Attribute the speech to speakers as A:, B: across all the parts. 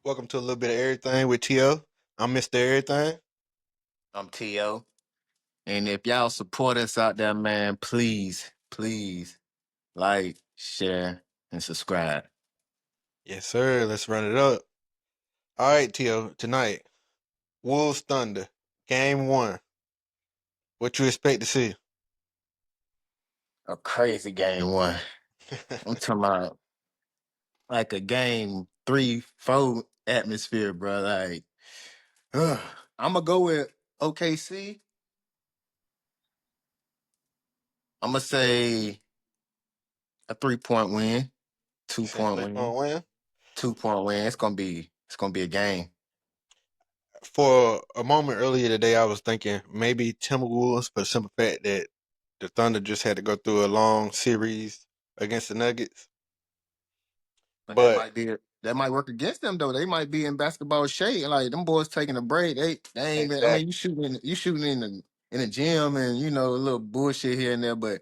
A: Welcome to a little bit of everything with T.O. I'm Mr. Everything.
B: I'm T.O. And if y'all support us out there, man, please like, share, and subscribe.
A: Yes, sir. Let's run it up. All right, T.O. Tonight, Wolves Thunder, Game 1. What you expect to see?
B: A crazy game one. I'm talking about like a game 3-4 atmosphere, bro. Like, I'm gonna go with OKC. I'm gonna say a 3-point win,
A: You
B: two
A: saying
B: point win,
A: 3-point win?
B: 2-point win. It's gonna be a game.
A: For a moment earlier today, I was thinking maybe Timberwolves for the simple fact that the Thunder just had to go through a long series against the Nuggets.
B: But
A: But
B: that might work against them though. They might be in basketball shape. Like them boys taking a break. They ain't been, I mean,
A: exactly,
B: you shooting in the gym and a little bullshit here and there, but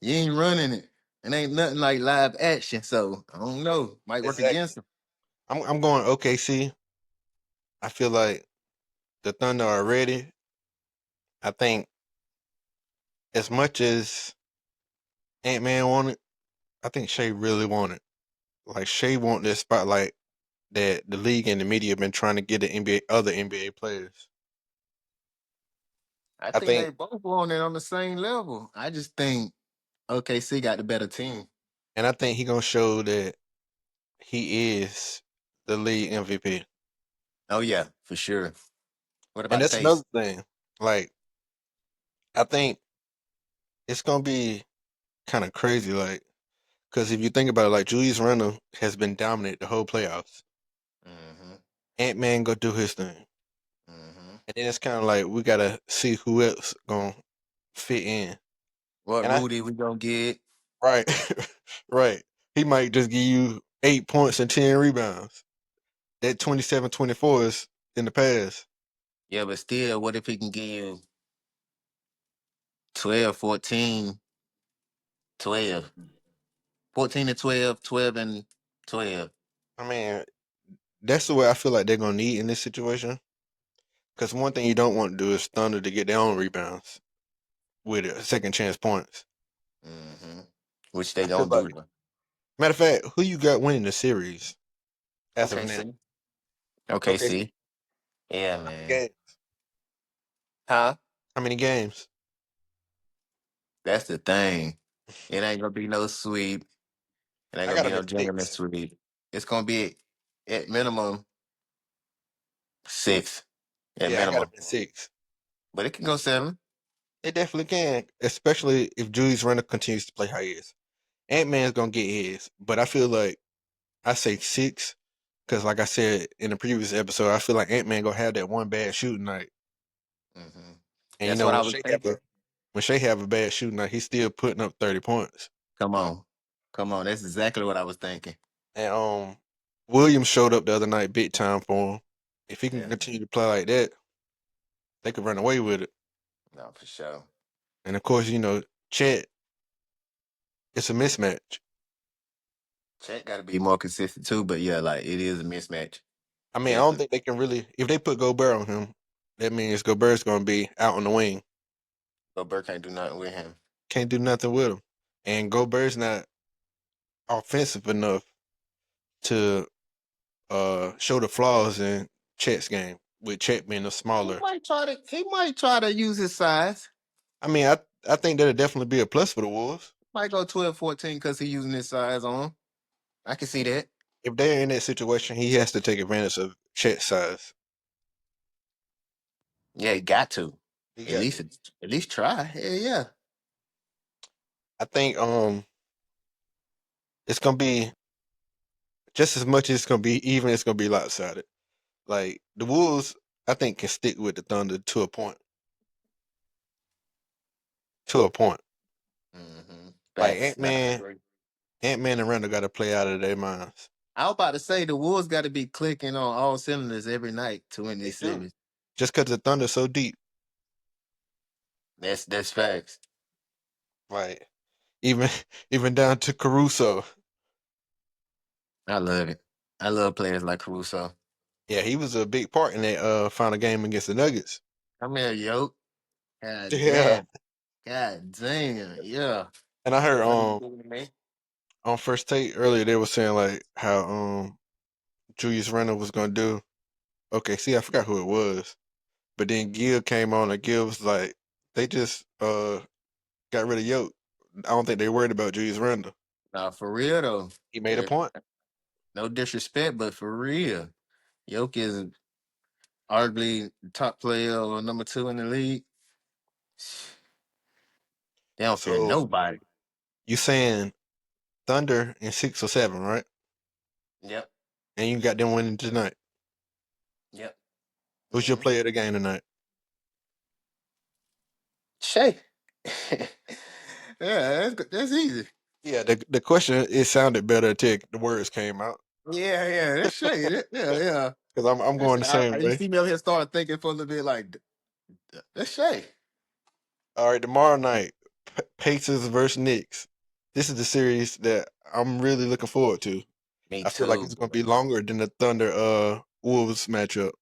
B: you ain't running it. And ain't nothing like live action. So I don't know. Might work
A: exactly.
B: against them.
A: I'm going OKC. I feel like the Thunder are ready. I think as much as Ant Man wanted, I think Shea really wanted. Like Shea want this spotlight that the league and the media have been trying to get the NBA other NBA players.
B: I
A: I
B: think
A: think
B: they both on it on the same level. I just think OKC got the better team.
A: and I think he gonna show that he is the league MVP.
B: Oh yeah, for sure. What
A: And
B: about the
A: that's another
B: pace?
A: thing. Like I think it's gonna be kind of crazy, like because if you think about it, like Julius Randle has been dominant the whole playoffs.
B: Mm-hmm.
A: Ant Man go do his thing,
B: Mm-hmm.
A: and then it's kind of like we gotta see who else gonna fit in.
B: What
A: And I
B: Rudy we gonna get?
A: right, right. He might just give you 8 points and 10 rebounds. That 27-24 is in the past.
B: Yeah, but still, what if he can give you 12, 14, 12, 14 and 12, 12 and 12?
A: I mean, that's the way I feel like they're gonna need in this situation. Because one thing you don't want to do is Thunder to get their own rebounds with second chance points.
B: Mm-hmm. Which they
A: I feel
B: don't
A: like,
B: do.
A: matter of fact, who you got winning the series as of
B: Okay,
A: now?
B: see. Okay,
A: Okay,
B: see. Yeah,
A: how many
B: man.
A: games?
B: Huh?
A: How many games?
B: That's the thing. It ain't gonna be no sweep. It ain't
A: I
B: gonna
A: got
B: be
A: them
B: no
A: at
B: gentleman
A: 6.
B: sweep. It's gonna be at minimum 6. At
A: Yeah, I got them
B: minimum.
A: at 6.
B: But it can go 7.
A: It definitely can, especially if Julius Randle continues to play how he is. Ant Man's gonna get his, but I feel like I say 6 because, like I said in the previous episode, I feel like Ant Man gonna have that one bad shooting night,
B: Mm-hmm.
A: and
B: That's what I was thinking.
A: When Shea have a bad shooting night, he's still putting up 30 points.
B: Come on. Come on. That's exactly what I was thinking.
A: And Williams showed up the other night, big time for him. If he can
B: Yeah.
A: continue to play like that, they could run away with it.
B: No, for sure.
A: And of course, Chet, it's a mismatch.
B: Chet got to be more consistent too, but yeah, like it is a mismatch.
A: I mean, I don't
B: Definitely.
A: think they can really. If they put Gobert on him, that means Gobert's going to be out on the wing.
B: But Burke can't do nothing with him.
A: Can't do nothing with him. And Gobert's not offensive enough to show the flaws in Chet's game. With Chet being a smaller,
B: He might try to use his size.
A: I mean, I think that'll definitely be a plus for the Wolves.
B: Might go 12, 14 because he's using his size on him. I can see that.
A: If they're in that situation, he has to take advantage of Chet's size.
B: Yeah, he got to.
A: He
B: At
A: got
B: least
A: to.
B: at least try. Hell yeah.
A: I think it's gonna be just as much as it's gonna be even. It's gonna be lopsided. Like the Wolves, I think can stick with the Thunder to a point. To a point.
B: Mm-hmm.
A: Like
B: Facts. Nah, I agree.
A: Ant Man and Randall got to play out of their minds.
B: I was about to say the Wolves got to be clicking on all cylinders every night to win
A: They
B: this
A: do.
B: series.
A: Just because the Thunder's so deep.
B: That's facts.
A: Like even even down to Caruso.
B: I love it. I love players like Caruso.
A: Yeah, he was a big part in that final game against the Nuggets.
B: Come here, yo. God
A: Yeah.
B: damn. God damn. Yeah.
A: And I heard
B: What you doing, man?
A: on first take earlier they were saying like how Julius Randle was gonna do. Okay, see, I forgot who it was. But then Gil came on and Gil was like, they just got rid of Yoke. I don't think they worried about Julius Randle.
B: Nah, for real though.
A: He made a
B: Eh,
A: point.
B: No disrespect, but for real. Yoke is arguably the top player or number two in the league. They don't fear
A: So
B: nobody.
A: you saying Thunder in 6 or 7, right?
B: Yep.
A: And you got them winning tonight.
B: Yep.
A: Who's your
B: Mm-hmm.
A: player of the game tonight?
B: Shay. Yeah, that's easy.
A: Yeah, the question it sounded better until the words came out.
B: Yeah, yeah, that's Shay. Yeah, yeah.
A: Because I'm going the same
B: You
A: way.
B: see me up here start thinking for a little bit like that's Shay.
A: All right, tomorrow night, Pacers versus Knicks. This is the series that I'm really looking forward to.
B: Me
A: I feel like
B: too.
A: it's going to be longer than the Thunder Wolves matchup.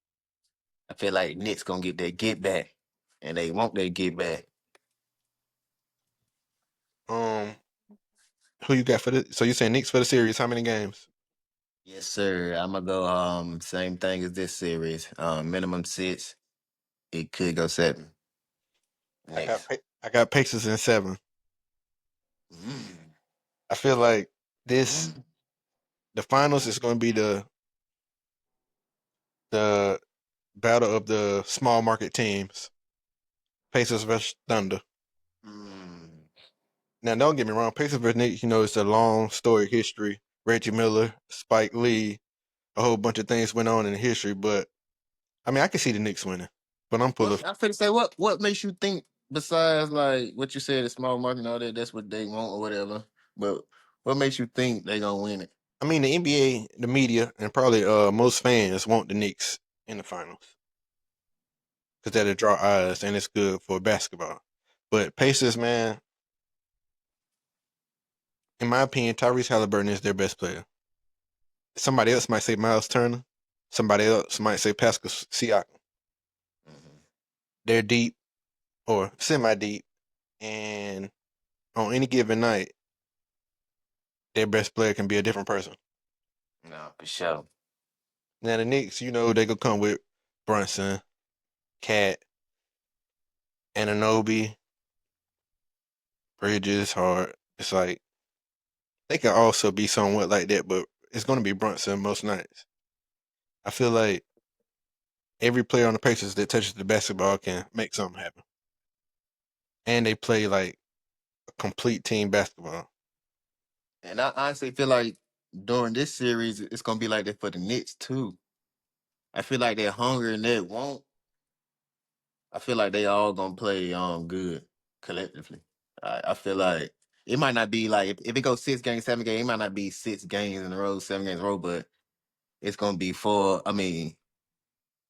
B: I feel like Nick's gonna get their get back, and they want their get back.
A: Um, who you got for the? So you saying Knicks for the series? How many games?
B: Yes, sir. I'm gonna go same thing as this series. Minimum 6. It could go 7. Next.
A: I got Pacers in 7.
B: Mm.
A: I feel like this
B: Mm.
A: the finals is going to be the battle of the small market teams. Pacers versus Thunder.
B: Mm.
A: Now, don't get me wrong. Pacers versus Knicks, it's a long story history. Reggie Miller, Spike Lee, a whole bunch of things went on in history. But I mean, I can see the Knicks winning. But I'm full
B: What
A: of.
B: I finna say, what makes you think besides like what you said, the small market and all that, that's what they want or whatever. But what makes you think they gonna win it?
A: I mean, the NBA, the media, and probably most fans want the Knicks in the finals because that'll draw eyes and it's good for basketball. But Pacers, man, in my opinion, Tyrese Halliburton is their best player. Somebody else might say Miles Turner. Somebody else might say Pascal Siakam.
B: Mhm.
A: They're deep or semi deep, and on any given night, their best player can be a different person.
B: No, for sure.
A: Now the Knicks, they could come with Brunson, Cat, Ananobi, Bridges, Hart. It's like they can also be somewhat like that, but it's going to be Brunson most nights. I feel like every player on the Pacers that touches the basketball can make something happen, and they play like a complete team basketball.
B: And I honestly feel like during this series, it's gonna be like that for the Knicks too. I feel like they're hungry and they want. I feel like they all gonna play good collectively. I feel like it might not be like if it goes 6 games, 7 games, it might not be 6 games in a row, 7 games in a row, but it's gonna be four. I mean,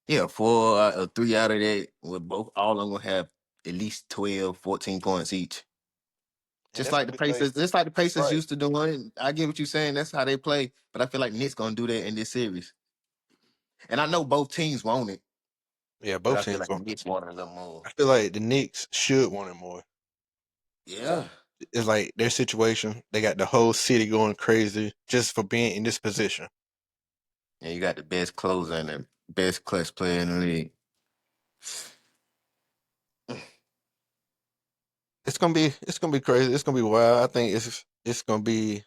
B: yeah, four or three out of that. With both, all of them gonna have at least 12, 14 points each.
A: And
B: Just
A: that's
B: like
A: gonna
B: the
A: be like
B: Pacers, just like the Pacers
A: right.
B: used to doing. I get what you're saying. That's how they play, but I feel like Knicks gonna do that in this series. And I know both teams want it,
A: Yeah,
B: but
A: both
B: I feel
A: teams
B: like the
A: want.
B: Knicks want it a little more.
A: I feel like the Knicks should want it more.
B: Yeah.
A: It's like their situation. They got the whole city going crazy just for being in this position.
B: And you got the best closer and the best clutch player in the league.
A: It's gonna be crazy. It's gonna be wild. I think it's good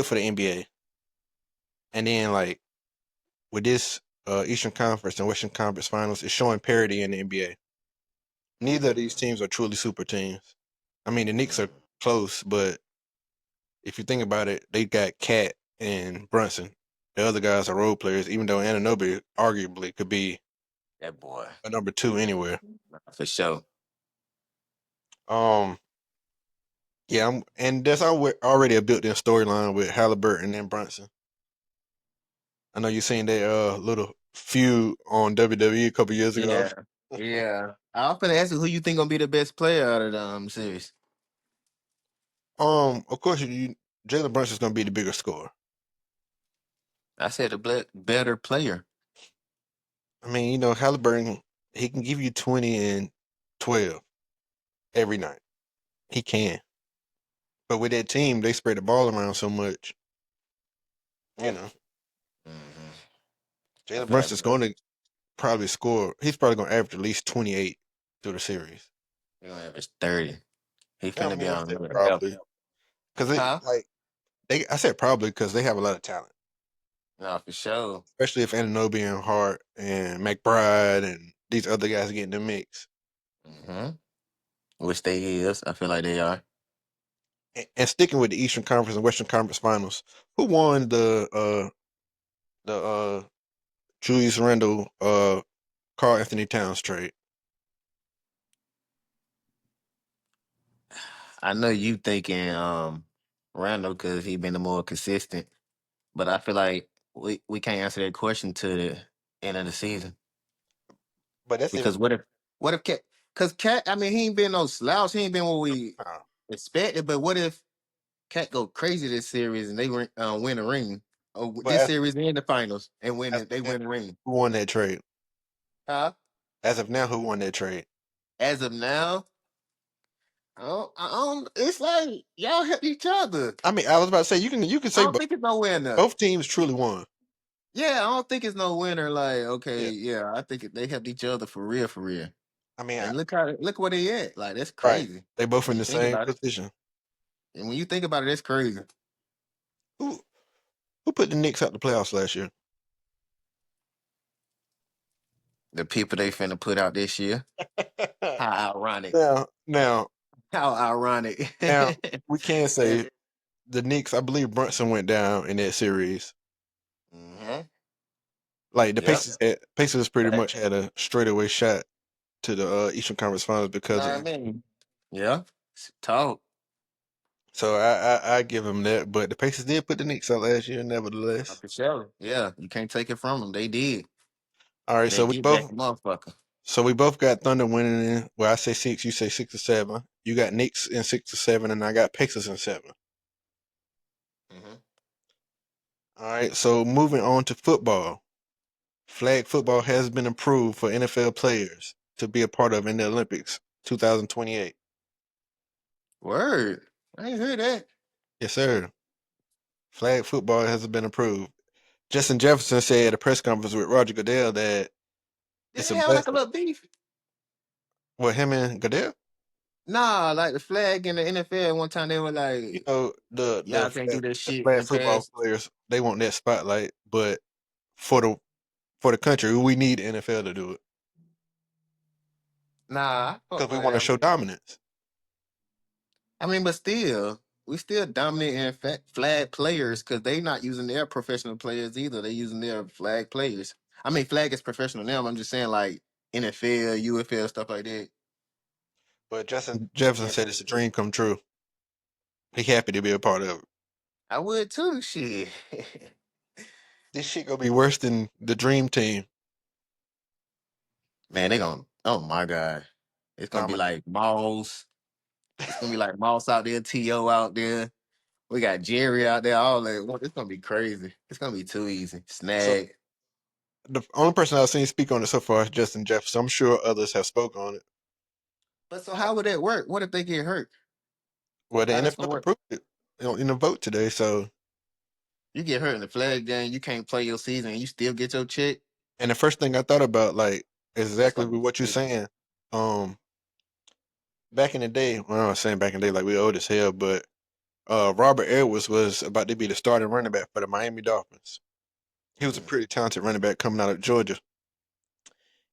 A: for the NBA. And then like with this Eastern Conference and Western Conference Finals, it's showing parity in the NBA. Neither of these teams are truly super teams. I mean, the Knicks are
B: Mhm.
A: close, but if you think about it, they got Cat and Brunson. The other guys are role players, even though Ananobi arguably could be
B: That boy.
A: a number two anywhere.
B: For sure.
A: Um, yeah, and there's already a built-in storyline with Halliburton and Brunson. I know you seen that little feud on WWE a couple years ago.
B: Yeah. Yeah. I'm gonna ask you who you think gonna be the best player out of the series.
A: Of course, Jalen Brunson's gonna be the bigger scorer.
B: I said the better player.
A: I mean, Halliburton, he can give you 20 and 12 every night. He can. But with that team, they spread the ball around so much. You know,
B: Hmm I
A: Jalen
B: feel like
A: Brunson's going to probably score. He's probably going to average at least 28 through the series.
B: we're gonna average 30. He
A: I
B: finna be
A: mean, I
B: on
A: said
B: another level.
A: probably because
B: Huh?
A: I said probably because they have a lot of talent,
B: No, for sure.
A: especially if Anunoby and Hart and McBride and these other guys get in the mix.
B: hmm Which they is. I feel like they are.
A: And sticking with the Eastern Conference and Western Conference Finals, who won the Julius Randle Carl Anthony Towns trade?
B: I know you thinking Randall because he been the more consistent, but I feel like we can't answer that question to the end of the season
A: But that's if
B: because what if Cat? Because Cat, I mean, he ain't been no slouch. He ain't been what we
A: uh,
B: expected. But what if Cat go crazy this series and they win a ring? Oh,
A: but
B: this series and the finals and win
A: as
B: it. They
A: of
B: win the ring.
A: who won that trade?
B: Huh?
A: As of now, who won that trade?
B: As of now, I don't. It's like y'all help each other.
A: I mean, I was about to say you can
B: I
A: say
B: don't think it's no winner.
A: both teams truly won.
B: Yeah, I don't think it's no winner. Like,
A: Yeah,
B: okay, yeah, I think they helped each other for real, for real.
A: I mean,
B: And look where they at. Like, that's
A: right?
B: crazy
A: They both
B: when
A: in
B: you
A: the
B: think
A: same
B: about it.
A: position.
B: And when you think about it, that's crazy.
A: Who who put the Knicks out the playoffs last year?
B: The people they finna put out this year. How ironic.
A: now,
B: How ironic.
A: now we can
B: And,
A: say the Knicks. I believe Brunson went down in that series.
B: hmm
A: Like the
B: Yep.
A: Pacers pretty
B: That,
A: much had a straightaway shot to the Eastern Conference Finals
B: know
A: because of
B: what I
A: him.
B: mean? Yeah. Talk.
A: So I give him that. But the Pacers did put the Knicks out last year, nevertheless.
B: For sure. Yeah. You can't take it from them. They did.
A: All right,
B: They get back the motherfucker.
A: so we both got Thunder winning in. Well, I say six, you say 6 or 7. You got Knicks in 6 or 7, and I got Pacers in 7.
B: Hmm
A: All right, so moving on to football. Flag football has been approved for NFL players to be a part of in the Olympics 2028.
B: Word. I ain't heard that.
A: Yes, sir. Flag football has been approved. Justin Jefferson said at a press conference with Roger Goodell that
B: Did
A: it's
B: they
A: a
B: have like a
A: blessing.
B: little beef?
A: Well, him and Goodell,
B: Nah, like the flag in the NFL one time they were like,
A: the
B: y'all can't do that
A: the
B: shit
A: flag
B: and
A: football
B: pass.
A: players they want that spotlight, but for the for the country, we need the NFL to do it
B: Nah, I fuck
A: because we
B: with
A: want to
B: them.
A: show dominance.
B: I mean, but still, we still dominate in flag players because they not using their professional players either. They using their flag players. I mean, flag is professional now. I'm just saying like NFL, UFL, stuff like that.
A: But Justin Jefferson
B: Yeah,
A: said it's a dream come true. He happy to be a part of it.
B: I would too. Shit.
A: This shit gonna be worse than the dream team.
B: Man, they gonna. Oh my god, it's gonna
A: Nah,
B: be
A: man.
B: like Moss. It's gonna be like Moss out there, To out there. We got Jerry out there. All that. Well, it's gonna be crazy. It's gonna be too easy.
A: So
B: Snag.
A: the only person I've seen speak on it so far is Justin Jefferson. I'm sure others have spoke on it.
B: But so how would that work? What if they get hurt?
A: Well, the
B: How that's
A: NFL
B: gonna work?
A: approved it in a vote today. So,
B: You get hurt in the flag game, you can't play your season, and you still get your check.
A: and the first thing I thought about, like, is
B: That's
A: exactly
B: gonna be
A: what you're
B: sick.
A: saying. Um, Back in the day, well, I was saying back in the day, like we old as hell, but Robert Edwards was about to be the starting running back for the Miami Dolphins. He was a
B: Mm,
A: pretty talented running back coming out of Georgia,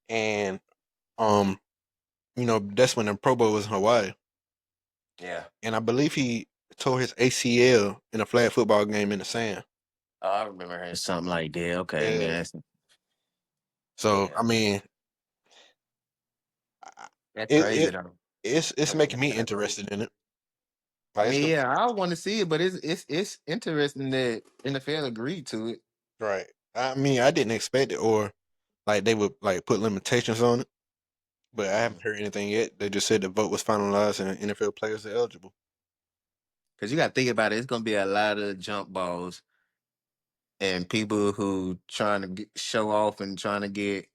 A: and um, that's when the Pro Bowl was in Hawaii,
B: yeah.
A: and I believe he tore his ACL in a flag football game in the sand.
B: Oh, I remember hearing something like that. Okay, man.
A: Yeah. So
B: Yeah.
A: I mean, I-
B: That's
A: it,
B: crazy
A: it
B: though.
A: it's making me interested in it.
B: I
A: Like it's
B: mean,
A: gonna
B: yeah, I want to see it, but it's interesting that NFL agreed to it.
A: right. I mean, I didn't expect it, or like they would like put limitations on it, but I haven't heard anything yet. They just said the vote was finalized and NFL players are eligible.
B: Because you got to think about it, it's gonna be a lot of jump balls and people who trying to show off and trying to get.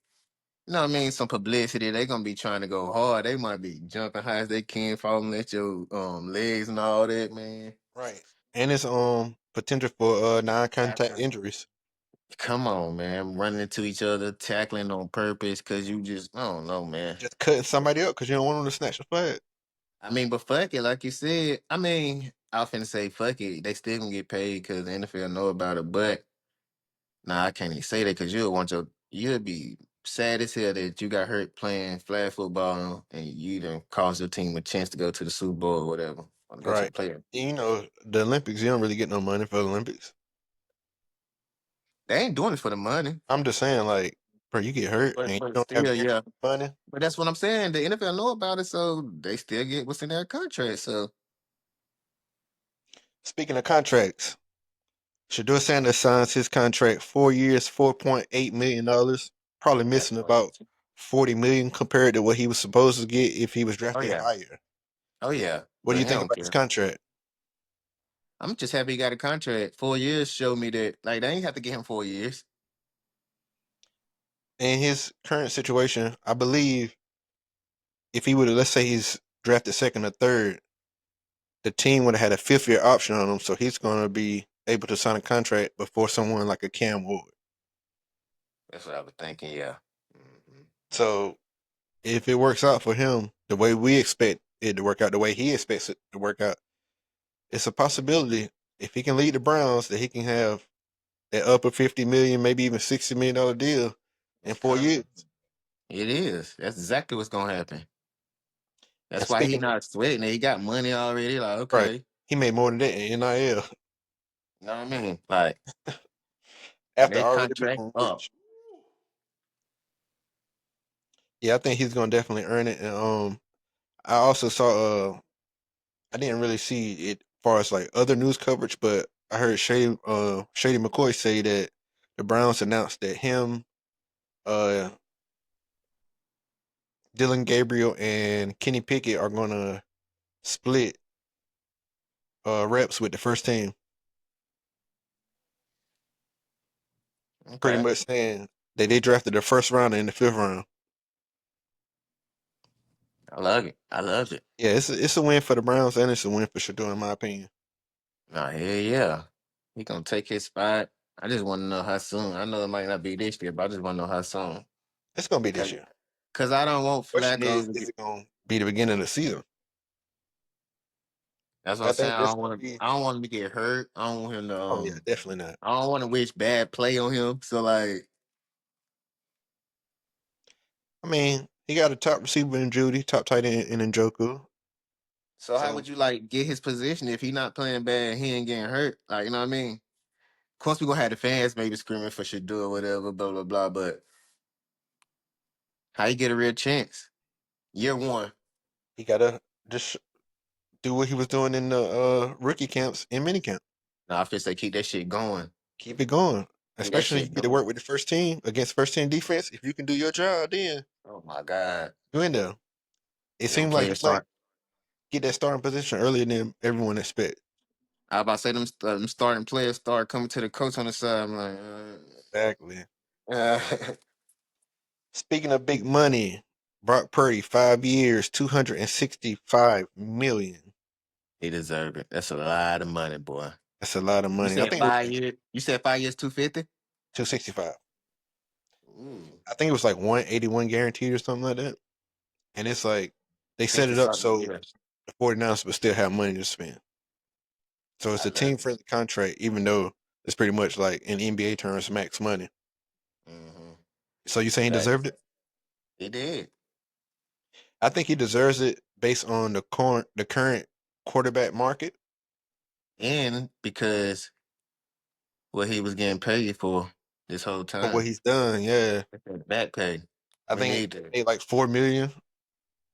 B: you know what I mean, some publicity. They gonna be trying to go hard. They might be jumping high as they can, falling at your legs and all that, man.
A: Right. And it's potential for non-contact
B: Tackling.
A: injuries.
B: Come on, man. Running into each other, tackling on purpose because you just, I don't know, man.
A: Just cutting somebody up because you don't want them to snatch the flag.
B: I mean, but fuck it, like you said. I mean, I was finna say fuck it. They still gonna get paid because the NFL know about it. But nah, I can't even say that because you'll be sad as hell that you got hurt playing flag football and you done cost your team a chance to go to the Super Bowl or whatever, or go to the
A: Right.
B: playoff.
A: And, the Olympics, you don't really get no money for the Olympics.
B: They ain't doing it for the money,
A: I'm just saying, like, bro, you get hurt and you
B: but
A: don't have
B: still,
A: guaranteed
B: yeah.
A: money.
B: But that's what I'm saying. The NFL know about it, so they still get what's in their contract. So
A: Speaking of contracts, Shador Sanders signs his contract 4 years, $4.8 million. Probably
B: that's
A: missing about
B: crazy.
A: 40 million compared to what he was supposed to get if he was
B: Oh
A: drafted
B: yeah,
A: higher.
B: oh yeah.
A: What do
B: But
A: you
B: he
A: think
B: don't
A: about this
B: care.
A: contract?
B: I'm just happy he got a contract. 4 years showed me that like they ain't have to get him 4 years.
A: In his current situation, I believe if he would have, let's say he's drafted second or third, the team would have had a 5th year option on him, so he's going to be able to sign a contract before someone like a Cam Ward.
B: That's what I was thinking. Yeah. Hmm.
A: So if it works out for him the way we expect it to work out, the way he expects it to work out, it's a possibility if he can lead the Browns that he can have that upper 50 million, maybe even $60 million deal in
B: It's
A: 4 years.
B: coming. It is. That's exactly what's gonna happen.
A: And
B: That's why he
A: speaking of
B: not sweating it. He got money already. Like,
A: right,
B: okay.
A: he made more than that in NIL
B: You know what I mean? Like, and
A: after
B: that
A: already
B: contract
A: being
B: up.
A: rich. Yeah, I think he's gonna definitely earn it. And I also saw I didn't really see it as far as like other news coverage, but I heard Shady McCoy say that the Browns announced that him, uh, Dylan Gabriel, and Kenny Pickett are gonna split reps with the first team. Pretty
B: Okay.
A: much saying that they drafted the first rounder in the 5th round.
B: I love it. I love it.
A: Yeah, it's a win for the Browns and it's a win for Shador in my opinion.
B: Nah, hell yeah. He gonna take his spot. I just want to know how soon. I know it might not be this year, but I just want to know how soon.
A: It's gonna be this
B: Cause,
A: year.
B: 'Cause I don't want
A: Question
B: Flacco to
A: is
B: get.
A: it gonna be the beginning of the season?
B: That's what
A: I
B: I'm saying.
A: think
B: I
A: that's
B: don't
A: gonna
B: want to.
A: be.
B: I don't want him to get hurt. I don't want him to.
A: Oh yeah, definitely not.
B: I don't want to wish bad play on him. So like,
A: I mean, he got a top receiver in Judy, top tight end in Njoku.
B: so how
A: So
B: would you like get his position if he not playing bad? He ain't getting hurt. Like you know what I mean? Of course, we gonna have the fans maybe screaming for Shador or whatever, blah blah blah. But how you get a real chance? Year one.
A: he gotta just do what he was doing in the rookie camps and mini camp.
B: Nah, I feel say keep that shit going.
A: Keep it going.
B: Keep that
A: Especially if
B: shit
A: you get to work
B: going.
A: with the first team against first team defense. If you can do your job, then
B: Oh my god.
A: you in there. It
B: And them
A: seems like he
B: players
A: might
B: start.
A: get that starting position earlier than everyone expect.
B: I was about to say them starting players start coming to the coach on the side. I'm like,
A: Exactly.
B: uh,
A: Speaking of big money, Brock Purdy, 5 years, 265 million.
B: he deserved it. That's a lot of money, boy.
A: That's a lot of
B: You
A: money. I
B: said
A: think it was
B: 5 years. You said 5 years, 250.
A: 265.
B: Ooh,
A: I think it was like 181 guaranteed or something like that. And it's like they set
B: 50
A: it up
B: something
A: so
B: years.
A: the 49ers would still have money to spend. So it's
B: I
A: a
B: love
A: team
B: it.
A: friendly contract, even though it's pretty much like in NBA terms max money.
B: Mm-hmm.
A: So you saying he
B: Facts.
A: deserved it?
B: He did,
A: I think he deserves it based on the current quarterback market
B: and because what he was getting paid for this whole
A: for what
B: time.
A: he's done. Yeah,
B: That back pay.
A: I
B: We
A: think
B: need
A: he
B: that.
A: made like 4 million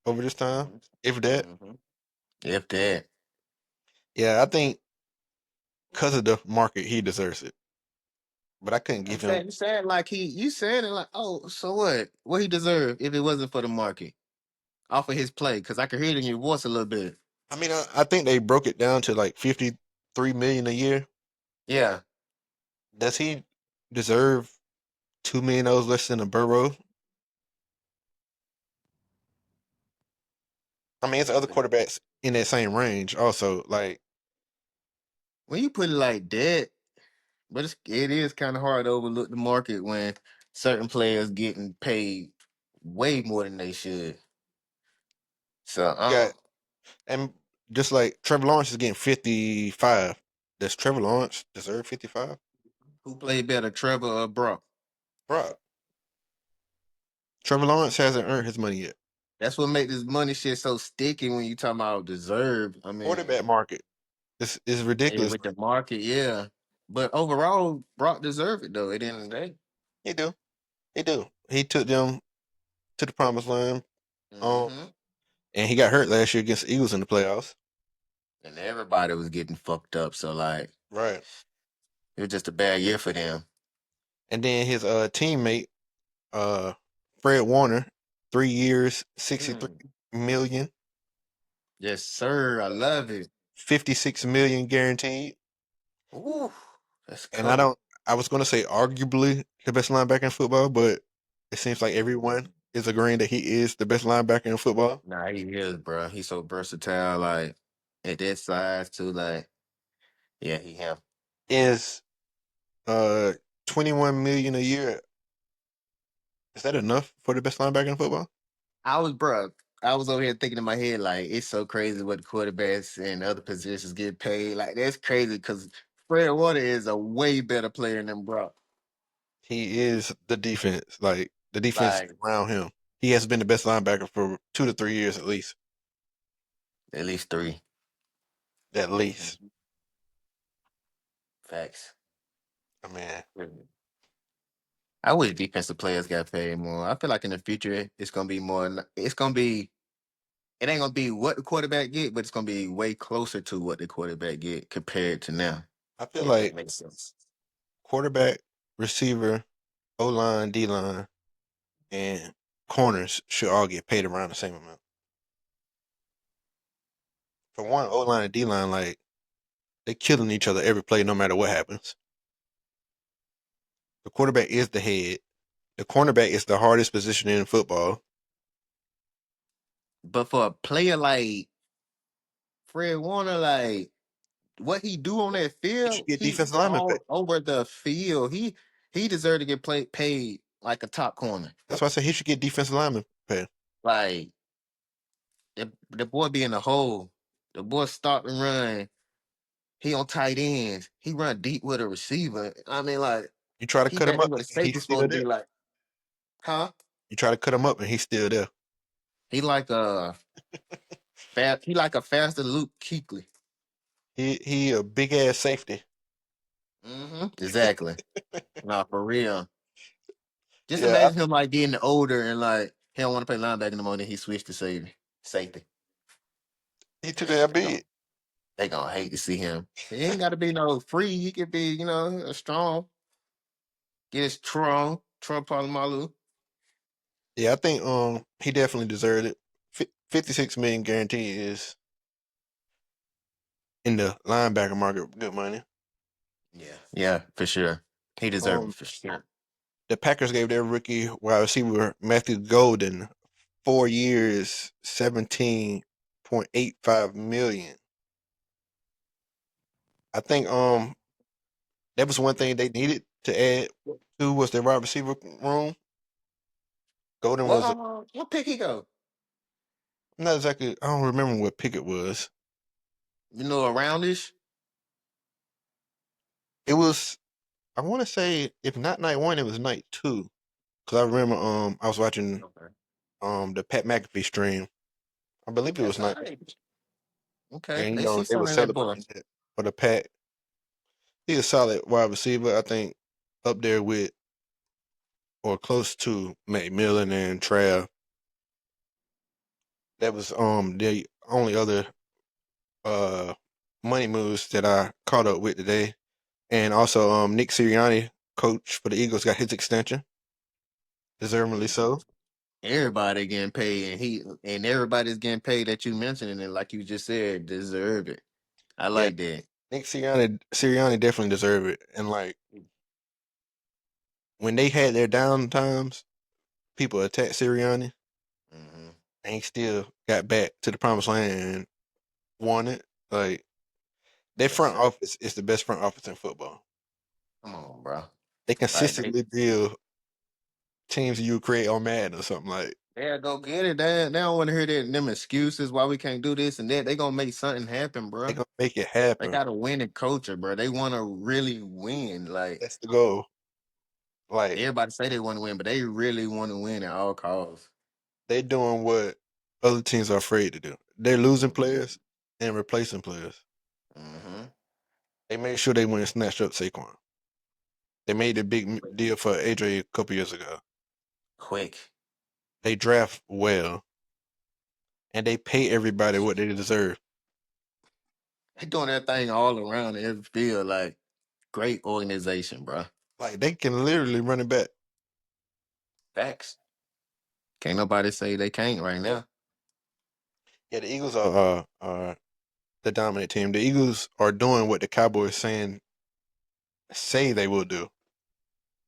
A: over this time, if that.
B: Mm-hmm. If that.
A: Yeah, I think because of the market, he deserves it. But I couldn't
B: I'm
A: give him.
B: saying you saying like you saying it like, oh, so what? What he deserved if it wasn't for the market off of his play? Because I could hear it in your voice a little bit.
A: I mean, I think they broke it down to like 53 million a year.
B: Yeah.
A: Does he deserve $2 million less than a Burrow? I mean, it's other quarterbacks in that same range also. Like,
B: When you put it like that, but it is kind of hard to overlook the market when certain players getting paid way more than they should. So
A: you got, and just like Trevor Lawrence is getting 55. Does Trevor Lawrence deserve 55?
B: who played better, Trevor or Brock?
A: Bro, Trevor Lawrence hasn't earned his money yet.
B: That's what make this money shit so sticky when you talking about deserve. I mean,
A: Quarterback market is ridiculous.
B: with the market, yeah. But overall, Brock deserved it though. At the end of the day.
A: He do. He do. He took them to the promised land. Um,
B: Hmm.
A: and he got hurt last year against the Eagles in the playoffs.
B: And everybody was getting fucked up. So like,
A: Right.
B: it was just a bad year for them.
A: And then his teammate, uh, Fred Warner, 3 years, 63
B: Mm.
A: million,
B: Yes, sir. I love it.
A: 56 million guaranteed.
B: Ooh, that's
A: And I
B: cold.
A: don't. I was going to say arguably the best linebacker in football, but it seems like everyone is agreeing that he is the best linebacker in football.
B: Nah, he is, bro. He's so versatile. Like at that size too. Like, yeah, he him.
A: Is 21 million a year. Is that enough for the best linebacker in football?
B: I was, bro. I was over here thinking in my head, like, it's so crazy what the quarterbacks and other positions get paid. Like, that's crazy because Fred Warner is a way better player than Brock.
A: He is the defense. Like the defense
B: Like,
A: around him. He has been the best linebacker for 2 to 3 years at least.
B: at least three.
A: At least.
B: Mhm. Facts.
A: I mean,
B: Mhm. I wish defensive players got paid more. I feel like in the future, it's gonna be more. It's gonna be. It ain't gonna be what the quarterback get, but it's gonna be way closer to what the quarterback get compared to now.
A: I feel
B: If that
A: like
B: makes sense.
A: quarterback, receiver, O line, D line, and corners should all get paid around the same amount. For one, O line and D line, like they killing each other every play, no matter what happens. The quarterback is the head. The cornerback is the hardest position in football.
B: But for a player like Fred Warner, like what he do on that
A: He should
B: field,
A: get
B: he
A: defensive lineman pay.
B: all over the field. He deserved to get paid like a top corner.
A: That's why I say he should get defensive lineman pay.
B: Like the boy be in the hole. The boy stop and run. He on tight ends. He run deep with a receiver. I mean, like
A: You try to
B: he
A: cut him
B: back there
A: up,
B: with a
A: and he's
B: safety
A: still
B: supposed to
A: there.
B: be like, huh?
A: You try to cut him up, and he's still there.
B: He like a fast. He like a faster Luke Kuechly.
A: He a big ass safety.
B: Hmm. Exactly. Nah, for real. Just
A: Yeah,
B: imagine him like getting older and like he don't want to play linebacker no more. Then he switched to safety. Safety.
A: he too damn
B: They gonna,
A: big.
B: they gonna hate to see him. He ain't got to be no free. He could be, a strong. Get his Trump Palomalu.
A: Yeah, I think he definitely deserved it. 56 million guaranteed is in the linebacker market good money.
B: Yeah, yeah, for sure. He deserved it
A: Um,
B: for sure.
A: the Packers gave their rookie wide receiver Matthew Golden 4 years, 17.85 million. I think that was one thing they needed to add to was their wide receiver room. Golden was
B: What pick he go?
A: not exactly. I don't remember what pick it was.
B: Aroundish.
A: It was. I want to say if not night one, it was night two. Cause I remember I was watching
B: Okay,
A: the Pat McAfee stream. I believe it was
B: that's all
A: night,
B: right. Okay,
A: and
B: they see
A: they were
B: something in that boy.
A: celebrating it for the Pat. He's a solid wide receiver. I think up there with or close to McMillan and Trav. That was the only other uh money moves that I caught up with today. And also Nick Sirianni, coach for the Eagles, got his extension, deservedly so.
B: Everybody getting paid, and everybody's getting paid that you mentioned, and like you just said, deserve it. I
A: Yeah,
B: like that.
A: Nick Sirianni definitely deserved it. And like when they had their down times, people attacked Sirianni.
B: Hmm.
A: and he still got back to the promised land and won it. Like their
B: Yes,
A: front
B: sir.
A: office is the best front office in football.
B: Come on, bro.
A: They
B: Like they
A: consistently build teams you create on Madden or something like.
B: Yeah, go get it. They don't want to hear them excuses why we can't do this and that. They gonna make something happen,
A: They
B: bro.
A: gonna make it
B: They
A: happen.
B: got a winning culture, bro. They want to really win. Like
A: That's the goal. Like
B: everybody say they want to win, but they really want to win at all costs.
A: they doing what other teams are afraid to do. They're losing players and replacing players.
B: Mm-hmm.
A: They made sure they went and snatched up Saquon. They made a big deal for AJ a couple years ago.
B: Quick.
A: They draft well and they pay everybody what they deserve.
B: They doing that thing all around every field. Like great organization, bro.
A: Like they can literally run it back.
B: Facts. Can't nobody say they can't right now.
A: Yeah, the Eagles are the dominant team. The Eagles are doing what the Cowboys say they will do.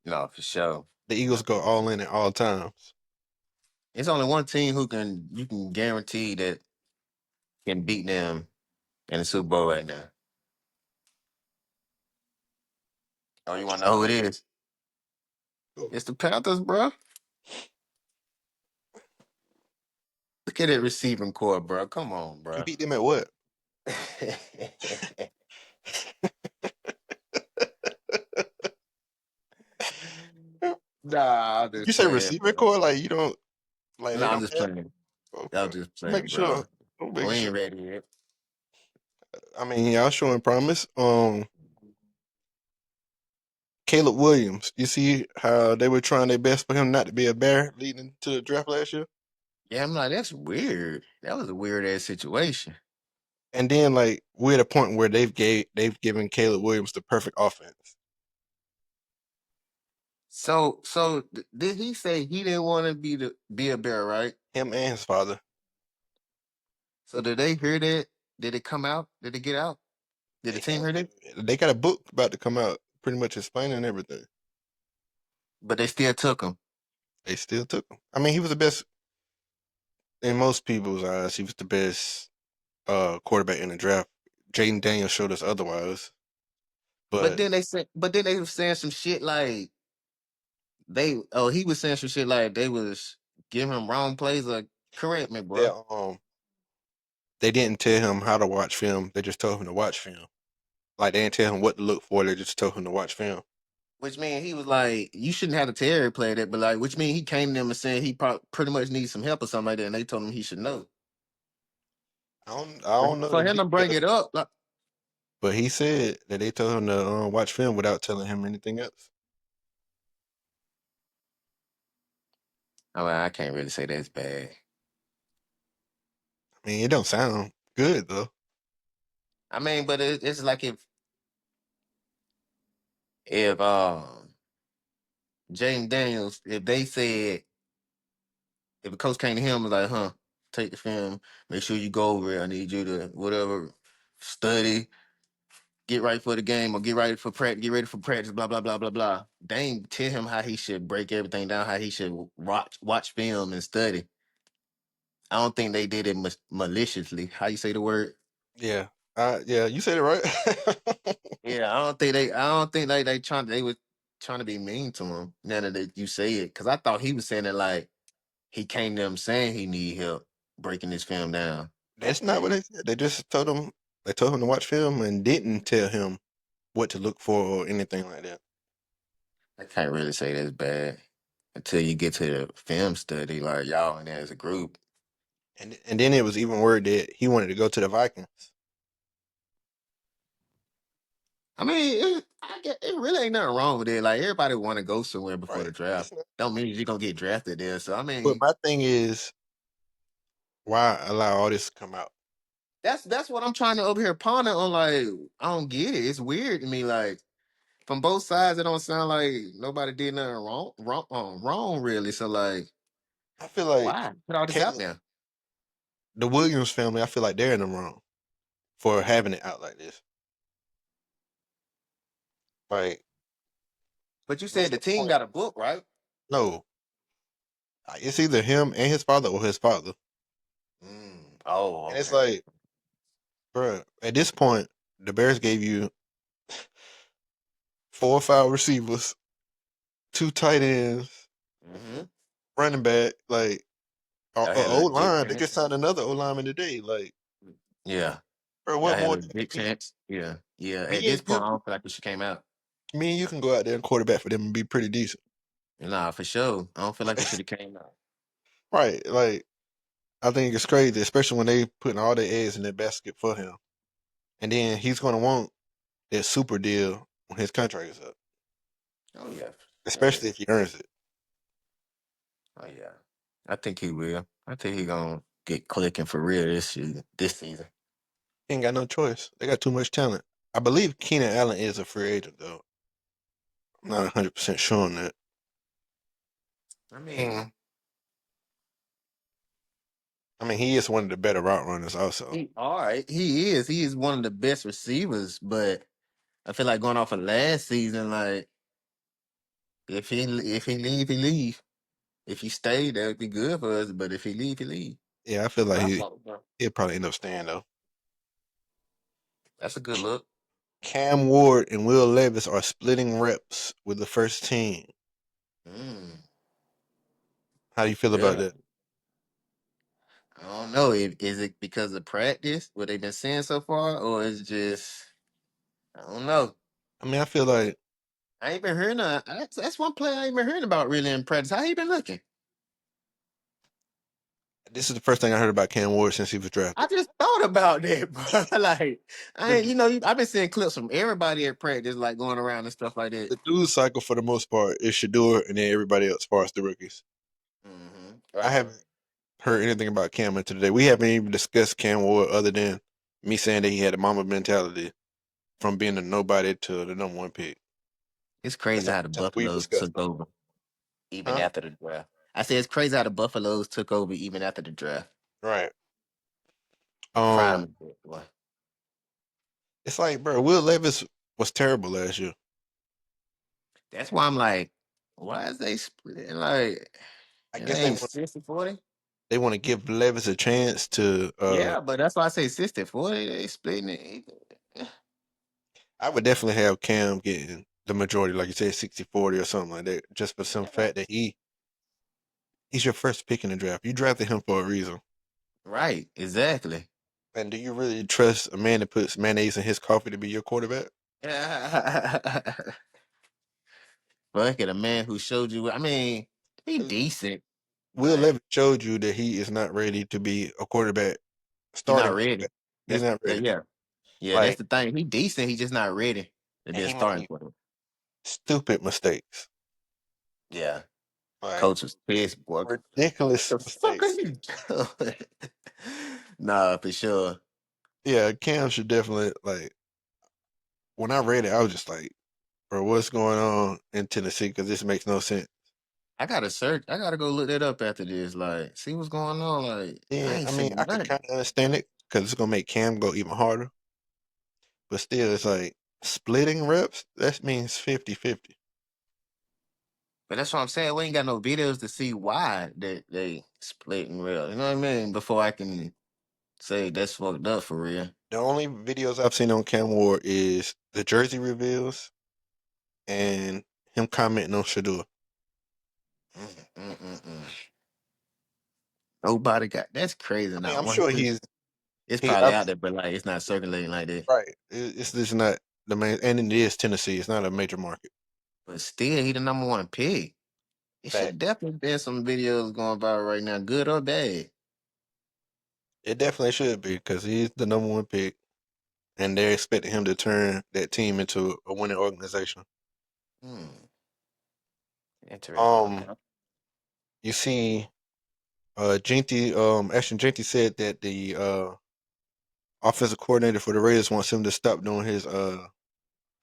B: No, for sure.
A: The Eagles go all in at all times.
B: It's only one team who you can guarantee that can beat them in the Super Bowl right now. Oh, you want to know who it is? It's the Panthers, bro. Look at that receiving core, bro. Come on,
A: And
B: bro.
A: beat them at what?
B: Nah, I'm
A: You
B: just
A: say
B: playing,
A: receiving
B: bro.
A: core like you don't like they
B: Nah, I'm
A: don't
B: just
A: have.
B: playing. I'm
A: Okay,
B: just
A: make
B: playing, bro.
A: sure. I'm
B: We
A: making sure.
B: ain't ready yet.
A: I mean, y'all showing promise. Caleb Williams. You see how they were trying their best for him not to be a bear leading to the draft last year,
B: Yeah, I'm like, that's weird. That was a weird ass situation.
A: and then like we're at a point where they've given Caleb Williams the perfect offense.
B: So did he say he didn't want to be a bear, right?
A: Him and his father.
B: So did they hear that? Did it come out? Did it get out? Did the
A: They
B: team
A: have
B: hear that?
A: to. They got a book about to come out, pretty much explaining everything.
B: But they still took him.
A: They still took him. I mean, he was the best in most people's eyes. He was the best quarterback in the draft. Jaden Daniels showed us otherwise.
B: But
A: But
B: then they were saying some shit like he was saying some shit like they was giving him wrong plays. Like, correct me,
A: they
B: bro.
A: they didn't tell him how to watch film. They just told him to watch film. Like they didn't tell him what to look for. They just told him to watch film.
B: Which mean he was like, you shouldn't have to tell every player that, but like, which mean he came to them and said pretty much needs some help or something like that, and they told him he should know.
A: I don't know
B: For
A: the
B: him to bring
A: details,
B: it up, like,
A: but he said that they told him to watch film without telling him anything else.
B: I can't really say that's bad.
A: I mean, it don't sound good though.
B: I mean, but it's like if Jaden Daniels, if they said if a coach came to him and was like, take the film, make sure you go over it. I need you to whatever study, get right for the game or get ready for practice, get ready for practice, blah blah blah blah blah. They ain't tell him how he should break everything down, how he should watch film and study. I don't think they did it maliciously. How you say the word?
A: Yeah, yeah, you said it right.
B: Yeah, I don't think they were trying to be mean to him. Now that you say it, because I thought he was saying it like he came to them saying he need help breaking this film down.
A: That's not what they said. They just told him they told him to watch film and didn't tell him what to look for or anything like that.
B: I can't really say that's bad until you get to the film study, like y'all in there as a group.
A: And then it was even word that he wanted to go to the Vikings.
B: I mean, I get it really ain't nothing wrong with it. Like everybody want to go somewhere before
A: Right.
B: the draft. Don't mean you're gonna get drafted there. So I
A: But
B: mean,
A: my thing is, why allow all this to come out?
B: that's what I'm trying to over here ponder on. Like I don't get it. It's weird to me. Like from both sides, it don't sound like nobody did nothing wrong really. So like,
A: I feel like
B: why put all this out
A: Caleb,
B: there?
A: the Williams family, I feel like they're in the wrong for having it out like this. Like,
B: But you
A: what's
B: said the
A: the
B: team
A: point?
B: got a book, right?
A: No, it's either him and his father or his father.
B: Oh,
A: And it's
B: okay.
A: like, bro, at this point, the Bears gave you 4 or 5 receivers, 2 tight ends,
B: Hmm.
A: running back, like
B: Y'all had a
A: O
B: legit
A: line. They just
B: chance.
A: signed another O lineman today. Like,
B: Yeah.
A: bro,
B: Y'all
A: what
B: had a
A: more do
B: legit
A: you need?
B: chance. Yeah. Yeah. At
A: Me and
B: this point,
A: you,
B: I don't feel like we should came out.
A: me and you can go out there and quarterback for them and be pretty decent.
B: Nah, for sure. I don't feel like we should have came out.
A: Right. Like, I think it's crazy, especially when they putting all their eggs in that basket for him. And then he's gonna want that super deal when his contract is up,
B: Oh yeah. Oh yeah.
A: especially if he earns it.
B: Oh yeah. I think he will. I think he gonna get clicking for real this season.
A: He ain't got no choice. They got too much talent. I believe Keenan Allen is a free agent though. I'm not 100% sure on that.
B: I mean,
A: I mean, he is one of the better route runners also.
B: he all right. He is. He is one of the best receivers, but I feel like going off of last season, like if he leave, he leave. If he stay, that would be good for us. But if he leave, he leave.
A: Yeah, I feel like
B: But I thought, bro,
A: he'll probably end up staying though.
B: that's a good look.
A: Cam Ward and Will Levis are splitting reps with the first team.
B: Mm,
A: How do you feel about
B: yeah.
A: that?
B: I don't know. Is it because of practice, what they've been seeing so far, or is it just I don't know.
A: I mean, I feel like
B: I ain't been hearing that's one player I ain't been hearing about really in practice. How he been looking?
A: this is the first thing I heard about Cam Ward since he was
B: I
A: drafted.
B: just thought about that, bro. Like, I ain't,
A: The,
B: I've been seeing clips from everybody at practice, like going around and stuff like that.
A: the news cycle for the most part is Shador and then everybody else, as far as the rookies. I
B: Right.
A: haven't heard anything about Cam until today. We haven't even discussed Cam Ward other than me saying that he had a mama mentality from being a nobody to the number one pick.
B: It's
A: That's
B: crazy
A: the
B: how
A: only
B: the
A: time we've
B: Buffaloes
A: discussed
B: took
A: him.
B: over even
A: Huh?
B: after the draft. I said it's crazy how the Buffaloes took over even after the draft.
A: Right.
B: I'm proud
A: Um,
B: of them, boy.
A: it's like, bro, Will Levis was terrible last year.
B: That's why I'm like, why is they splitting? Like,
A: I
B: it
A: guess
B: ain't 60-40.
A: they want to give Levis a chance to.
B: Yeah, but that's why I say 60-40. They splitting it.
A: I would definitely have Cam getting the majority, like you said, 60-40 or something like that, just for some
B: Yeah.
A: fact that he's your first pick in the draft. You drafted him for a reason.
B: Right, exactly.
A: And do you really trust a man that puts mayonnaise in his coffee to be your quarterback?
B: Fuck it, a man who showed you. I mean, he
A: 'Cause
B: decent,
A: Will
B: but
A: Levis showed you that he is not ready to be a quarterback,
B: he not
A: starting
B: ready.
A: quarterback. He's not ready.
B: Yeah, yeah. That's
A: Like,
B: the thing. He decent. He just not ready to
A: and
B: be a
A: he
B: starting
A: made
B: quarterback.
A: stupid mistakes,
B: Yeah,
A: like
B: coach was pissed, boy. What
A: ridiculous
B: the fuck are
A: mistakes.
B: you doing? Nah, for sure.
A: Yeah, Cam should definitely like. When I read it, I was just like, "Bro, what's going on in Tennessee? Because this makes no sense."
B: I gotta search. I gotta go look that up after this. Like, see what's going on. Like, I
A: Yeah,
B: ain't
A: I mean,
B: seen
A: I could
B: nothing.
A: kind of understand it because it's gonna make Cam go even harder. But still, it's like splitting reps. That means 50-50.
B: But that's what I'm saying. We ain't got no videos to see why they split and real. You know what I mean? Before I can say that's fucked up for real.
A: The only videos I've seen on Cam Ward is the jersey reveals and him commenting on Shador.
B: Mm. Nobody got that's crazy.
A: I mean,
B: Not
A: I'm
B: one
A: sure
B: person. It's
A: he
B: probably out
A: obviously
B: there, but like it's not circulating like that.
A: right. It's just not the main, and it is Tennessee. It's not a major market.
B: But still, he the number one pick. It
A: Fact.
B: should definitely been some videos going viral right now, good or bad.
A: It definitely should be because he's the number one pick, and they're expecting him to turn that team into a winning organization.
B: Hmm. Interesting.
A: Um,
B: Okay.
A: you see, Ginty, Ashton Ginty said that the offensive coordinator for the Raiders wants him to stop doing his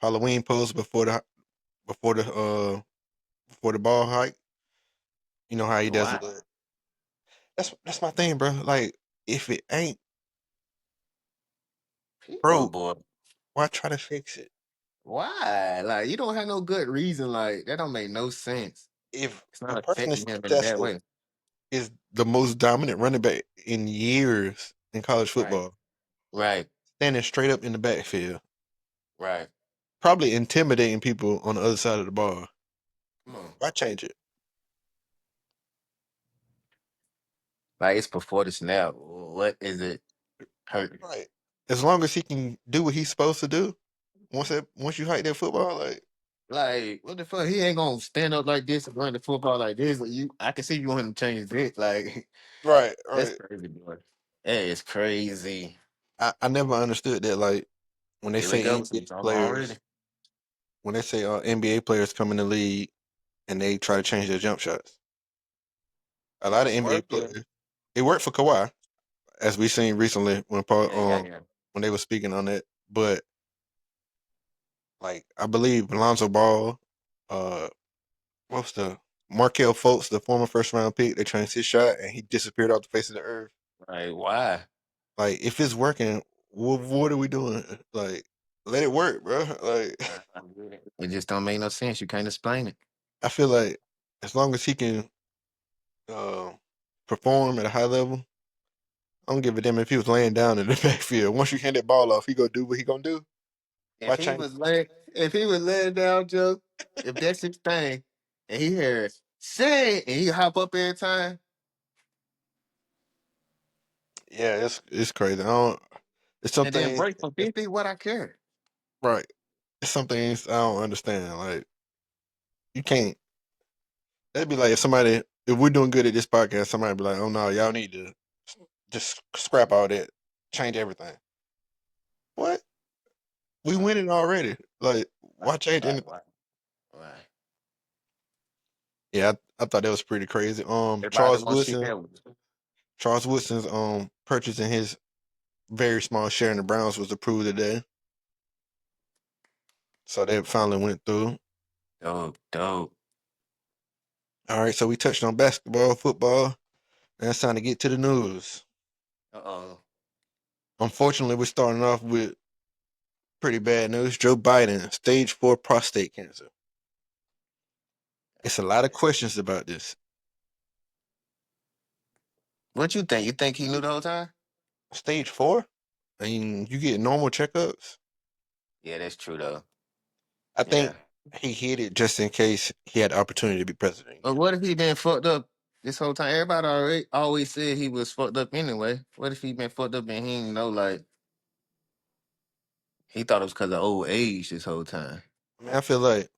A: Halloween pose before the before the ball hike. You know how he does
B: Why?
A: it. That's my thing, bro. Like, if it ain't
B: People,
A: broke,
B: boy.
A: why try to fix it?
B: Why? Like you don't have no good reason. Like that don't make no sense.
A: If
B: It's
A: a
B: not
A: person is
B: affecting him in that
A: successful,
B: way.
A: is the most dominant running back in years in college
B: Right.
A: football,
B: Right.
A: standing straight up in the backfield,
B: Right.
A: probably intimidating people on the other side of the ball.
B: Come on.
A: Why change it?
B: Like it's before the snap. What is it hurt?
A: Right. As long as he can do what he's supposed to do, once you hike that football, like
B: Like, what the fuck? He ain't gonna stand up like this and run the football like this. Like, I can see you want him to change this. Like,
A: right,
B: that's
A: right.
B: crazy, boy. That is crazy.
A: I never understood that. Like when they
B: Here we
A: say
B: go.
A: NBA
B: See something already.
A: players, when they say NBA players come in the league and they try to change their jump shots, a lot of
B: It's
A: NBA
B: working.
A: players, it worked for Kawhi, as we seen recently when Paul,
B: Yeah, yeah, yeah.
A: when they were speaking on it. But like I believe Lonzo Ball, uh, what's the Markel Fultz, the former first round pick, they changed his shot and he disappeared off the face of the earth.
B: Like, why?
A: Like if it's working, what are we doing? Like let it work, bro. Like
B: I get it. It just don't make no sense. You can't explain it.
A: I feel like as long as he can uh, perform at a high level, I don't give a damn if he was laying down in the backfield. Once you hand that ball off, he gonna do what he gonna do. Why change?
B: If he was laying down, Joe, if that's his thing, and he hears say, and he hop up every time,
A: Yeah, it's crazy. I don't. It's
B: and then
A: something
B: break from 50, what I care.
A: right. It's something I don't understand. Like you can't. That'd be like if somebody, if we're doing good at this podcast, somebody be like, "Oh no, y'all need to just scrap all that, change everything." What? We winning already. Like, why change
B: Right,
A: anything?
B: right, right.
A: Yeah, I thought that was pretty crazy.
B: Everybody want to see that one.
A: Charles Woodson's purchasing his very small share in the Browns was approved today, so that finally went through.
B: Dope, dope.
A: All right, so we touched on basketball, football. Now it's time to get to the news.
B: Uh-oh.
A: Unfortunately, we're starting off with pretty bad news. Joe Biden, stage 4 prostate cancer. It's a lot of questions about this.
B: What you think? You think he knew the whole time?
A: Stage 4? I mean, you get normal checkups.
B: Yeah, that's true though.
A: I
B: Yeah.
A: think he hid it just in case he had the opportunity to be president
B: But
A: again.
B: what if he been fucked up this whole time? Everybody already always said he was fucked up anyway. What if he been fucked up and he didn't know, like, he thought it was because of old age this whole time?
A: I mean, I feel like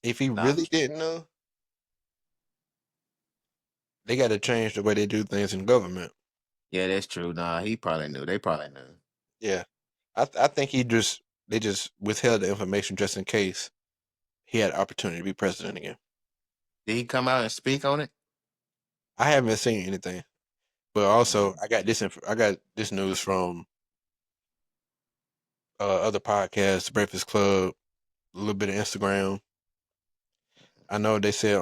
A: if he
B: Nah.
A: really didn't know, they got to change the way they do things in government.
B: Yeah, that's true. Nah, he probably knew. They probably knew.
A: Yeah, I think they just withheld the information just in case he had the opportunity to be president again.
B: Did he come out and speak on it?
A: I haven't seen anything, but also
B: Mm.
A: I got this news from other podcasts, Breakfast Club, a little bit of Instagram. I know they said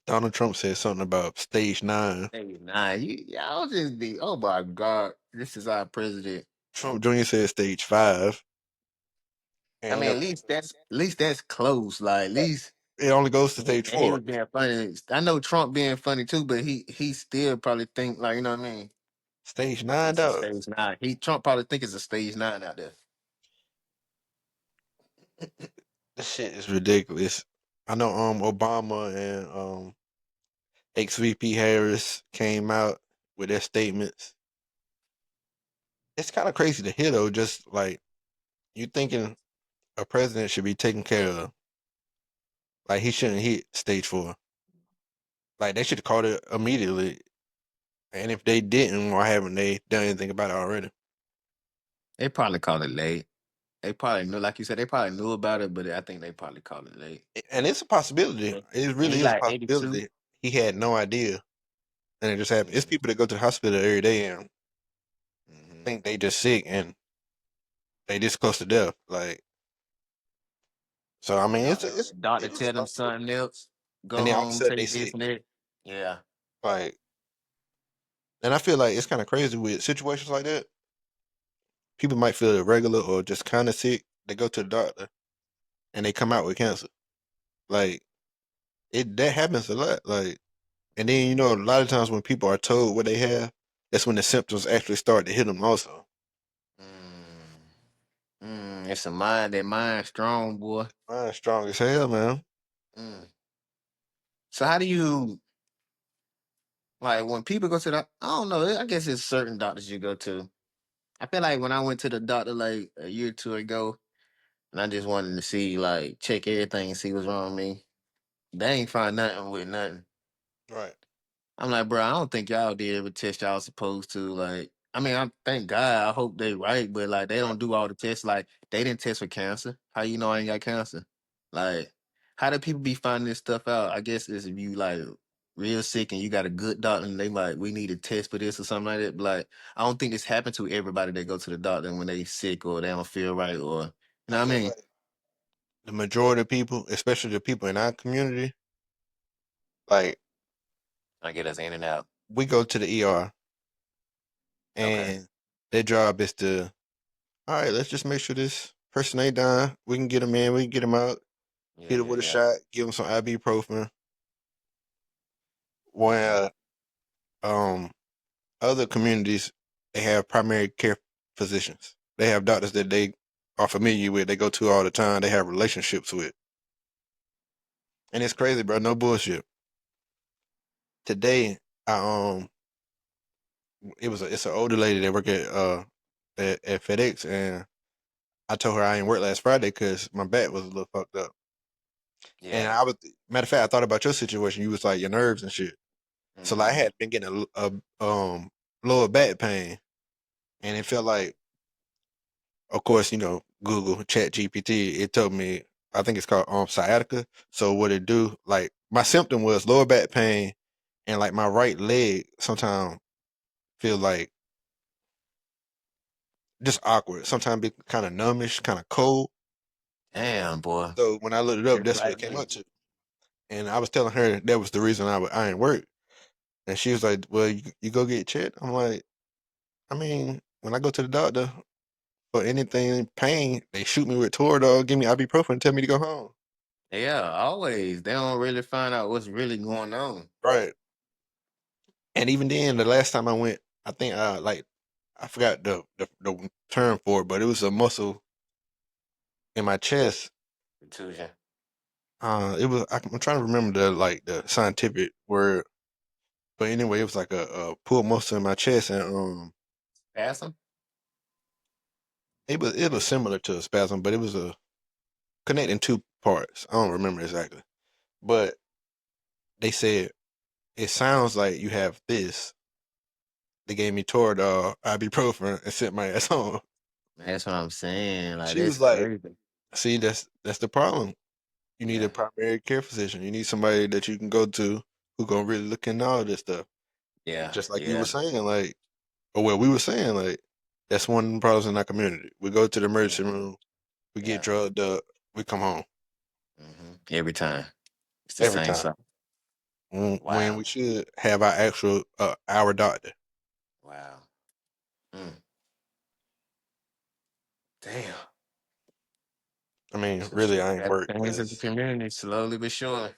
A: Donald Trump said something about stage 9.
B: Hey, nah, y'all just be, oh my God, this is our president.
A: Trump Jr. said stage 5,
B: I
A: and
B: mean, at least that's close. Like, at least
A: it only goes to stage
B: and he
A: four.
B: was being funny. I know Trump being funny too, but he still probably think like, you know what I mean?
A: Stage 9,
B: It's a
A: dog.
B: stage 9. Trump probably think it's a stage 9 out there.
A: This shit is ridiculous. I know Obama and ex VP Harris came out with their statements. It's kind of crazy to hear though. Just like you thinking a president should be taken care of. Like he shouldn't hit stage 4. Like they should have called it immediately. And if they didn't, why haven't they done anything about it already?
B: They probably called it late. They probably knew, like you said, they probably knew about it, but I think they probably called it late.
A: And it's a possibility.
B: And
A: It
B: and
A: really
B: he
A: is a
B: like 82.
A: possibility. He had no idea, and it just happened. It's
B: Mm-hmm.
A: people that go to the hospital every day and
B: Mm-hmm.
A: think they just sick and they this close to death. Like so, I mean,
B: Doctor
A: it is a
B: tell them
A: possibility.
B: something else.
A: And
B: Go
A: then all of a
B: home,
A: sudden they
B: take this
A: sick.
B: and that. Yeah.
A: Like, and I feel like it's kind of crazy with situations like that. People might feel irregular or just kind of sick. They go to the doctor and they come out with cancer. Like it that happens a lot. Like And then you know, a lot of times when people are told what they have, that's when the symptoms actually start to hit them. Also,
B: Mm. It's a mind. That mind strong, boy.
A: mine's strong as hell, man.
B: Mm. So how do you like when people go to the? I don't know. I guess it's certain doctors you go to. I feel like when I went to the doctor like a year or two ago, and I just wanted to see like check everything and see what's wrong with me. They ain't find nothing with nothing.
A: Right.
B: I'm like, bro, I don't think y'all did every test y'all supposed to. Like, I mean, I thank God. I hope they right, but like, they
A: Right.
B: don't do all the tests. Like, they didn't test for cancer. How you know I ain't got cancer? Like, how do people be finding this stuff out? I guess it's if you like real sick and you got a good doctor and they like, we need a test for this or something like that. But like, I don't think this happened to everybody that go to the doctor when they sick or they don't feel right or you
A: I
B: know what I
A: feel
B: mean?
A: like the majority of people, especially the people in our community, like
B: I get us in and out.
A: we go to the ER
B: Okay.
A: and their job is to, all right, let's just make sure this person ain't dying. We can get him in, we can get him out,
B: Yeah,
A: hit him
B: yeah,
A: with a
B: yeah.
A: shot, give him some ibuprofen.
B: Mm-hmm.
A: Where other communities, they have primary care physicians. They have doctors that they are familiar with, they go to all the time, they have relationships with. And it's crazy, bro. No bullshit. Today, I it's an older lady that work at FedEx, and I told her I ain't work last Friday because my back was a little fucked up. And
B: Yeah.
A: I was, matter of fact, I thought about your situation. You was like your nerves and shit. So like I
B: Mm-hmm.
A: had been getting a lower back pain, and it felt like, of course, you know, Google, Chat GPT, it told me, I think it's called sciatica. So what it do, like my symptom was lower back pain, and like my right leg sometimes feel like just awkward. Sometimes be kind of numbish, kind of cold.
B: Damn, boy.
A: So when I looked it up,
B: Every
A: that's what
B: right
A: it came up
B: leg.
A: to. And I was telling her that was the reason I ain't work. And she was like, "Well, you go get checked." I'm like, I mean, when I go to the doctor for anything pain, they shoot me with Toradol, give me ibuprofen, and tell me to go home.
B: Yeah, always. They don't really find out what's really going on.
A: Right. And even then, the last time I went, I think like I forgot the term for it, but it was a muscle in my chest.
B: Contusion.
A: It was I'm trying to remember the scientific word, but anyway, it was like a pull muscle in my chest, and
B: Spasm?
A: it was similar to a spasm, but it was a connecting two parts. I don't remember exactly, but they said it sounds like you have this. They gave me Toradol, ibuprofen, and sent my ass home.
B: That's what I'm saying. Like
A: She
B: that's
A: was like,
B: crazy.
A: "See, that's the problem. You need
B: Yeah.
A: a primary care physician. You need somebody that you can go to who gonna really look into all this stuff." And
B: Yeah.
A: just like you were
B: Yeah.
A: saying, like, or what we were saying, like, that's one of the problems in our community. We go to the
B: Yeah.
A: emergency room, we get
B: Yeah.
A: drugged up, we come home
B: Every time. It's the
A: every
B: same
A: time.
B: song.
A: When
B: Wow.
A: we should have our actual our doctor.
B: Wow. Mm. Damn.
A: I mean,
B: Some
A: really,
B: shit
A: I ain't
B: got
A: work
B: things in the
A: because
B: community slowly but surely.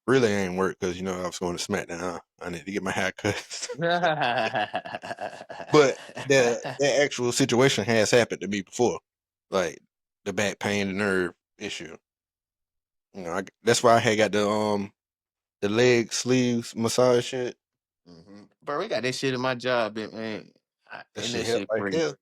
A: really I ain't work because you know I was going to SmackDown. I need to get my hair cut. But that actual situation has happened to me before, like the back pain, the nerve issue. You know, that's why I had got the leg sleeves massage shit.
B: Bro, we got that shit in my job, man.
A: That
B: And
A: shit
B: that
A: helped
B: shit
A: like
B: crazy.
A: hell.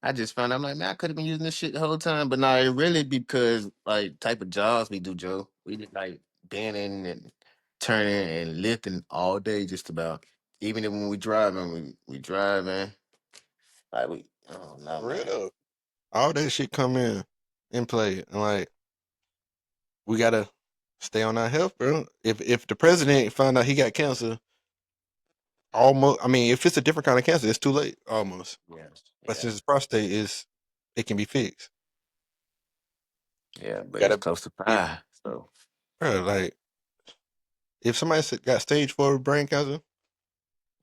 B: I just found out, I'm like, man, I could have been using this shit the whole time. But nah, it really because like type of jobs we do, Joe. We did like bending and turning and lifting all day just about. Even when we driving, we driving. Like we oh no
A: For real
B: man.
A: though. All that shit come in play, and like we gotta stay on our health, bro. If the president found out he got cancer, almost. I mean, if it's a different kind of cancer, it's too late almost.
B: Yeah.
A: But
B: Yeah.
A: since it's prostate is, it can be fixed.
B: Yeah. But it's
A: Gotta
B: close to
A: be,
B: 5. So
A: bro. Like if somebody got stage 4 brain cancer,
B: it's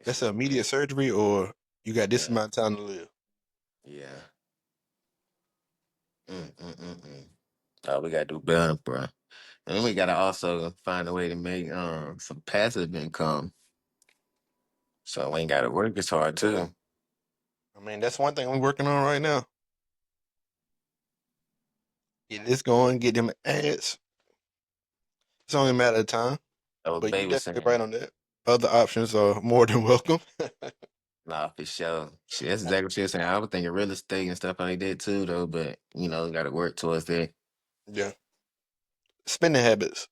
A: that's
B: just
A: an immediate surgery, or you got this
B: yeah.
A: amount of time to live.
B: Yeah. Mm. Oh, we gotta do better, bro. And then we gotta also find a way to make some passive income, so we ain't gotta work as hard too.
A: I mean, that's one thing we're working on right now. Get this going, get them ads. It's only a matter of time.
B: That was
A: But you
B: Bay was
A: definitely
B: saying.
A: right on that. Other options are more than welcome.
B: Nah, for sure. Shit, that's exactly what she was saying. I was thinking real estate and stuff like that too, though. But got to work towards that.
A: Yeah. Spending habits.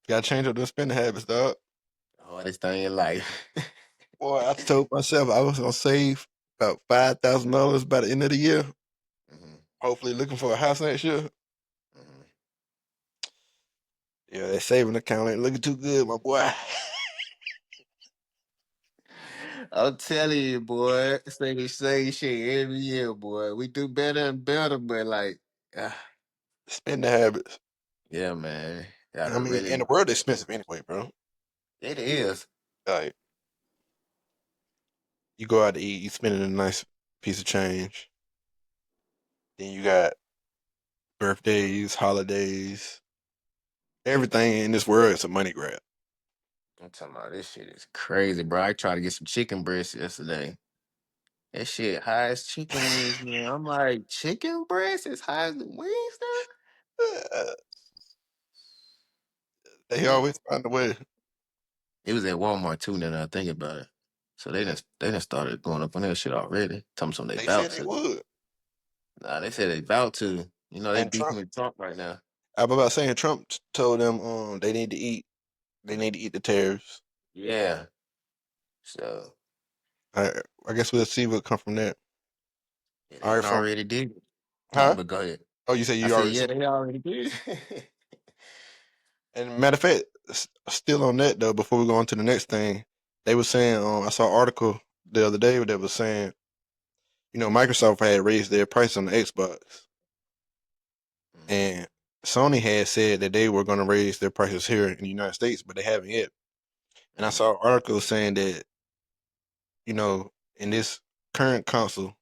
A: Gotta change up those spending habits, dog.
B: Hardest thing in life.
A: Boy, I told myself I was gonna save about $5,000 by the end of the year.
B: hmm
A: Hopefully looking for a house next year.
B: hmm
A: Yeah, that saving account ain't looking too good, my boy.
B: I'm telling you, boy. Say the same shit every year, boy. We do better and better, but like, ah,
A: Spending habits.
B: yeah, man.
A: I
B: Gotta
A: mean, and the
B: really.
A: world is expensive anyway, bro.
B: It is.
A: Like you go out to eat, you spending a nice piece of change. Then you got birthdays, holidays. Everything in this world is a money grab.
B: I'm talking about this shit is crazy, bro. I tried to get some chicken breast yesterday. That shit high as chicken wings, man. I'm like, chicken breast is high as the wings
A: They
B: now?
A: always find a way.
B: It was at Walmart too. Now that I think about it, so they done started going up on that shit already. Tell me something they
A: They
B: about
A: said they
B: to.
A: would.
B: Nah, they said they about to. They
A: And
B: beefing
A: Trump,
B: with Trump right now.
A: I'm about saying Trump told them they need to eat the tariffs.
B: Yeah. So
A: I guess we'll see what come from that.
B: yeah,
A: All
B: they
A: right,
B: done
A: from
B: already did.
A: huh?
B: But go ahead.
A: Oh, you said
B: I
A: you
B: said,
A: already
B: yeah,
A: seen.
B: they already did.
A: And matter of fact, still on that though. Before we go on to the next thing, they were saying I saw an article the other day that was saying Microsoft had raised their price on the Xbox,
B: Mhm,
A: and Sony had said that they were going to raise their prices here in the United States, but they haven't yet. And I
B: mhm,
A: saw an article saying that in this current console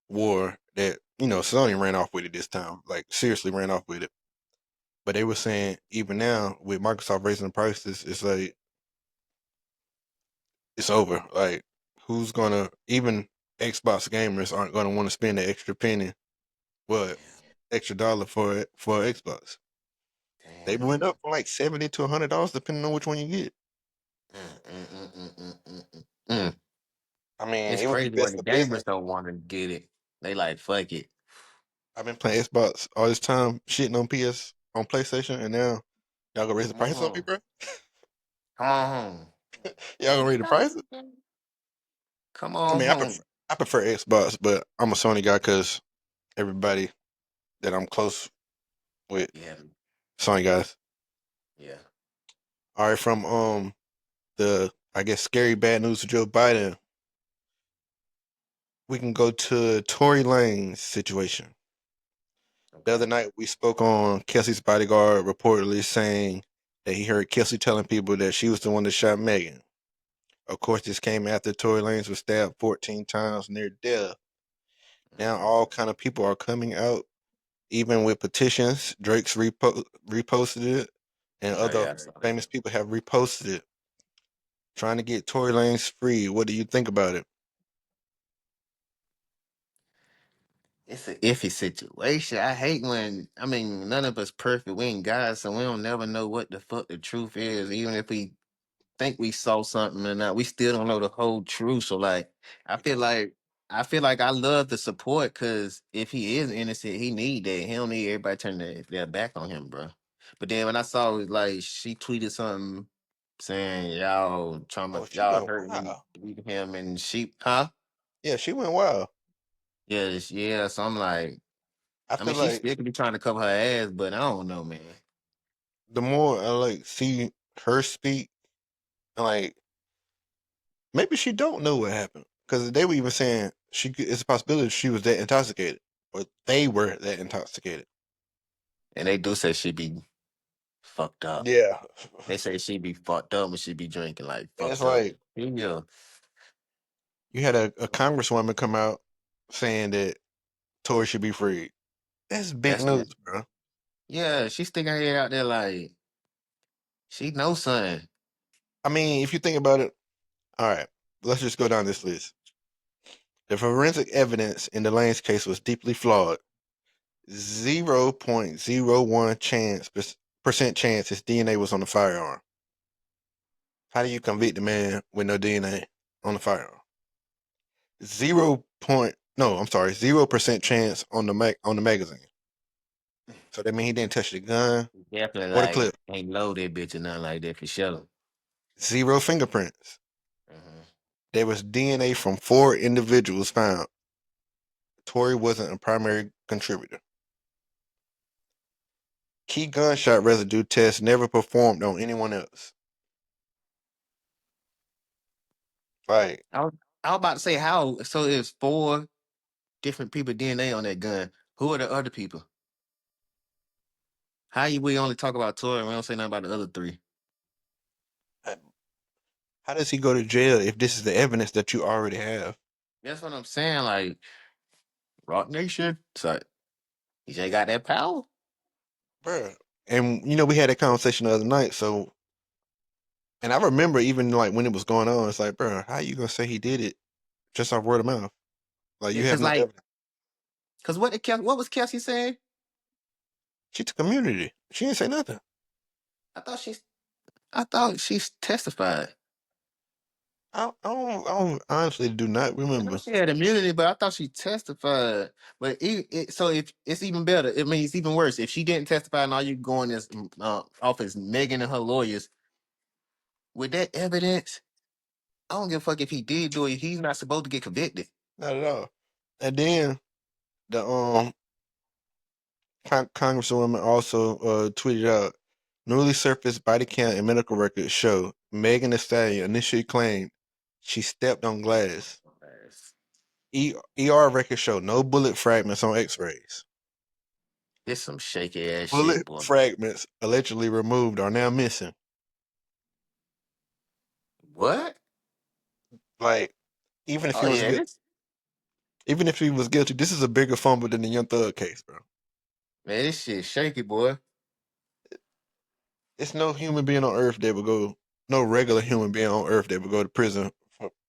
A: war that Sony ran off with it this time, like seriously ran off with it. But they were saying even now with Microsoft raising the prices, it's like it's over. Like who's gonna even Xbox gamers aren't gonna want to spend the extra penny, what extra dollar for it for Xbox. They
B: damn.
A: went up from like $70 to $100 depending on which one you get.
B: Mm, mm, mm, mm, mm, mm, mm. Mm.
A: I mean,
B: It's
A: it would be
B: crazy when
A: best
B: the
A: for business.
B: gamers don't want to get it. They like, fuck it.
A: I've been playing Xbox all this time, shitting on PlayStation, and now y'all gonna raise the
B: Come on
A: price on me,
B: home.
A: bro?
B: Come on home.
A: Y'all gonna raise the price?
B: Come
A: I
B: on
A: mean,
B: home.
A: I prefer Xbox, but I'm a Sony guy because everybody that I'm close with
B: Yeah,
A: Sony guys.
B: yeah.
A: All right, from the I guess scary bad news to Joe Biden, we can go to Tory Lanez situation. The
B: Okay.
A: other night we spoke on Kelsey's bodyguard reportedly saying that he heard Kelsey telling people that she was the one that shot Megan. Of course, this came after Tory Lanez was stabbed 14 times near death. Now
B: hmm
A: all kind of people are coming out, even with petitions. Drake's reposted it, and
B: Oh
A: other
B: yeah, I saw that.
A: famous people have reposted it, trying to get Tory Lanez free. What do you think about it?
B: It's an iffy situation. I hate when none of us perfect. We ain't guys, so we don't never know what the fuck the truth is. Even if we think we saw something or not, we still don't know the whole truth. So like, I feel
A: Because
B: like I love the support because if he is innocent, he need that. He don't need everybody turning their back on him, bro. But then when I saw like she tweeted something saying
A: oh, she
B: y'all
A: went
B: hurting
A: wild.
B: him and huh?
A: Yeah, she went wild.
B: Yeah. So I'm like,
A: I feel
B: she
A: like
B: still could be trying to cover her ass, but I don't know, man.
A: the more I like see her speak, like maybe she don't know what happened because they were even saying it's a possibility she was that intoxicated or they were that intoxicated.
B: And they do say she be fucked up.
A: Yeah,
B: They say she be fucked up when she be drinking, like
A: and it's
B: fucked up.
A: like
B: Yeah.
A: you had a congresswoman come out saying that Tory should be freed. That's big
B: That's
A: news, bro.
B: Yeah, she sticking her head out there like she knows something.
A: I mean, if you think about it, all right, let's just go down this list. The forensic evidence in the Lane's case was deeply flawed. 0.01 percent chance his DNA was on the firearm. How do you convict a man with no DNA on the firearm? 0% chance on the magazine. So that means he didn't touch the gun
B: Definitely
A: or the
B: like
A: clip.
B: ain't load that bitch or nothing like that for sure.
A: Zero fingerprints.
B: Mhm.
A: There was DNA from 4 individuals found. Tory wasn't a primary contributor. Key gunshot residue tests never performed on anyone else. Like,
B: I was, I was about to say how. So it's four different people DNA on that gun. Who are the other people? We only talk about Tory and we don't say nothing about the other three?
A: how does he go to jail if this is the evidence that you already have?
B: That's what I'm saying. Like Rock Nation. So he ain't got that power.
A: Bruh. And we had that conversation the other night. So, and I remember even like when it was going on, it's like, bro, how you gonna say he did it just off word of mouth? Like
B: Yeah,
A: you have no evidence.
B: cause what was Kelsey saying?
A: She took immunity. She didn't say nothing.
B: I thought she's I thought she's testified.
A: I don't honestly do not
B: I know
A: remember.
B: she had immunity, but I thought she testified. But so if it's even better, I mean it's even worse. If she didn't testify and all you going as off as Megan and her lawyers with that evidence, I don't give a fuck if he did do it. He's not supposed to get convicted.
A: Not at all. And then the Congresswoman also tweeted out newly surfaced body count and medical records show Megan Thee Stallion initially claimed she stepped on glass. ER records show no bullet fragments on X-rays.
B: It's some shaky ass shit,
A: Bullet
B: boy.
A: fragments allegedly removed are now missing.
B: What?
A: Like even if
B: Oh
A: he was
B: yeah,
A: good, even if he was guilty, this is a bigger fumble than the Young Thug case, bro.
B: this shit shaky, boy.
A: It's no human being on earth that would go, no regular human being on earth that would go to prison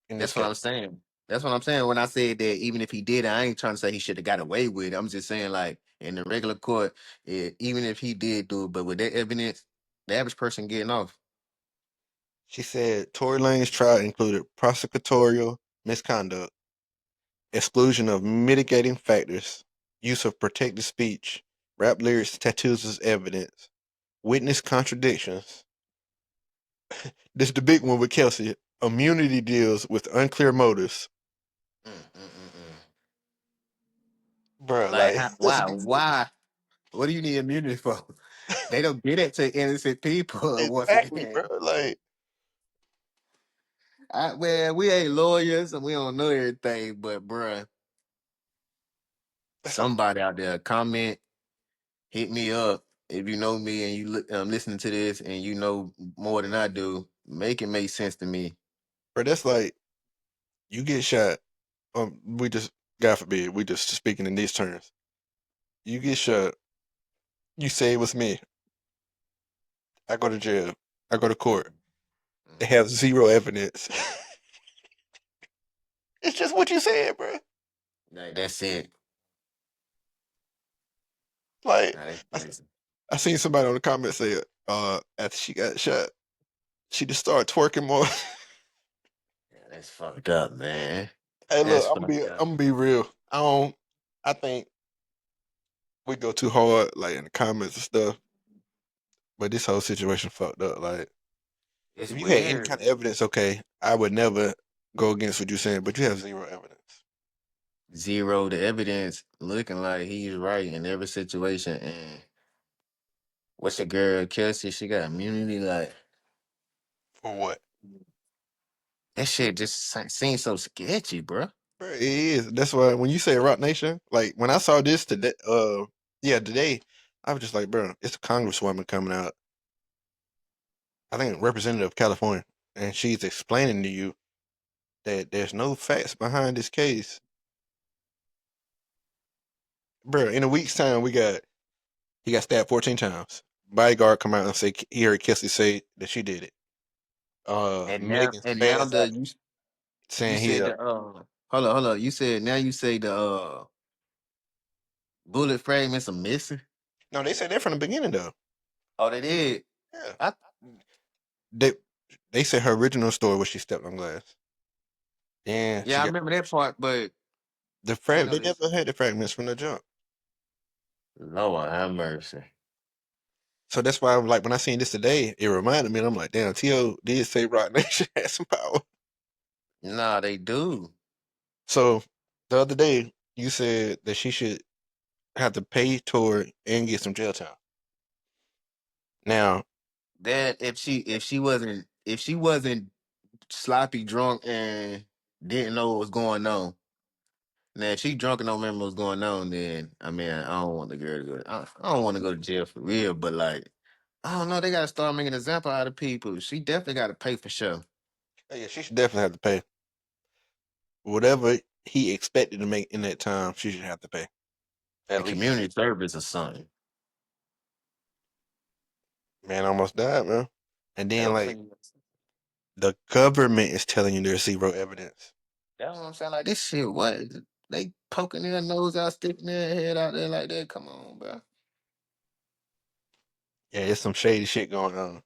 A: in this
B: That's what
A: case.
B: I'm saying. That's what I'm saying when I said that even if he did, I ain't trying to say he should have got away with it. I'm just saying like in the regular court, even if he did do it, but with that evidence, the average person getting off.
A: She said Tory Lanez trial included prosecutorial misconduct, exclusion of mitigating factors, use of protected speech, rap lyrics, tattoos as evidence, witness contradictions. This is the big one with Kelsey. Immunity deals with unclear motives.
B: Mm, mm, mm, mm.
A: Bro,
B: Like
A: like
B: how,
A: this
B: why? Why? What do you need immunity for? They don't get it to innocent people once
A: exactly,
B: again.
A: bro. Like
B: Well, we ain't lawyers and we don't know everything, but bruh,
A: that's a
B: somebody out there comment, hit me up if you know me and you listening to this and you know more than I do. Make it make sense to me.
A: bro, that's like you get shot. We just God forbid, we just speaking in these terms. You get shot, you say it was me. I go to jail. I go to court. They
B: Mhm.
A: have zero evidence. It's just what you said, bro.
B: Like that's it.
A: Like
B: Nah, that's
A: I,
B: crazy.
A: I seen somebody on the comment say, after she got shot, she just started twerking more.
B: Yeah, that's fucked up, man.
A: Hey, look,
B: That's fucked
A: I'm
B: up.
A: gonna be real. I don't. I think we go too hard, like in the comments and stuff. But this whole situation fucked up. Like,
B: It's
A: if you had any
B: weird.
A: kind of evidence, okay, I would never go against what you're saying. But you have zero evidence.
B: Zero the evidence looking like he's right in every situation. And what's the girl, Kelsey? She got immunity. Like,
A: For what?
B: that shit just seems so sketchy, bro.
A: Bro, it is. That's why when you say Rock Nation, like when I saw this today, yeah, today, I was just like, bro, it's a congresswoman coming out. I think representative of California, and she's explaining to you that there's no facts behind this case, bro. In a week's time, we got He got stabbed 14 times. Bodyguard come out and say he heard Kelsey say that she did it.
B: And now,
A: Megan
B: and now
A: spazzed
B: the
A: out
B: you
A: saying he.
B: said the hold on. You said now you say the bullet fragments are missing.
A: No, they said that from the beginning though.
B: Oh, they did.
A: Yeah,
B: I
A: they they said her original story was she stepped on glass. Yeah,
B: Yeah,
A: she
B: I
A: got
B: remember that part, but
A: the
B: you
A: frag.
B: know
A: They
B: this.
A: never had the fragments from the jump.
B: Lord have mercy.
A: So that's why I'm like when I seen this today, it reminded me. And I'm like, damn, T.O. did say Rock Nation had some power.
B: Nah, they do.
A: So the other day, you said that she should have to pay Tory and get some jail time. Now,
B: That if she wasn't sloppy drunk and didn't know what was going on. Now, if she drunk and don't remember what's going on, then I mean, I don't want the girl to go. I don't want to go to jail for real. But like, I don't know. They got to start making an example out of people. She definitely got to pay for sure.
A: yeah, she should definitely have to pay whatever he expected to make in that time. She should have to pay
B: A
A: at least.
B: community service or something.
A: Man, almost died, man. And then
B: That'll
A: like
B: clean.
A: the government is telling you there's zero evidence.
B: That's what I'm saying. Like this shit, what they poking their nose out, sticking their head out there like that. Come on, bro.
A: Yeah, it's some shady shit going on.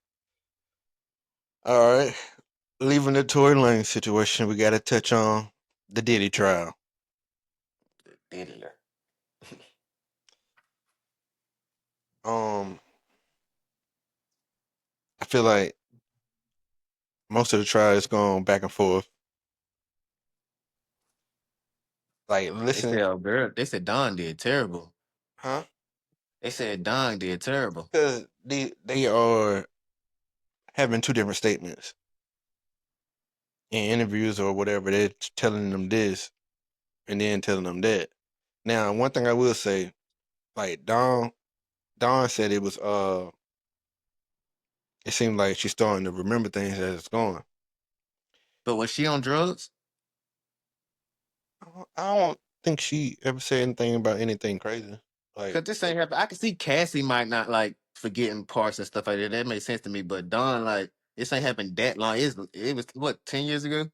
A: All right, leaving the Tory Lanez situation, we got to touch on the Diddy trial.
B: Diddy.
A: Um, I feel like most of the trial is going back and forth. Like,
B: They
A: listen,
B: said, oh, girl, they said Don did terrible.
A: huh?
B: They said Don did terrible.
A: Because they are having two different statements in interviews or whatever. They're telling them this and then telling them that. Now, one thing I will say, like Don said it was it seemed like she's starting to remember things as it's going.
B: But was she on drugs?
A: I don't think she ever said anything about anything crazy. Like,
B: Cause this ain't happen. I can see Cassie might not like forgetting parts and stuff like that. That makes sense to me. But Don, like, this ain't happened that long. It was what 10 years ago.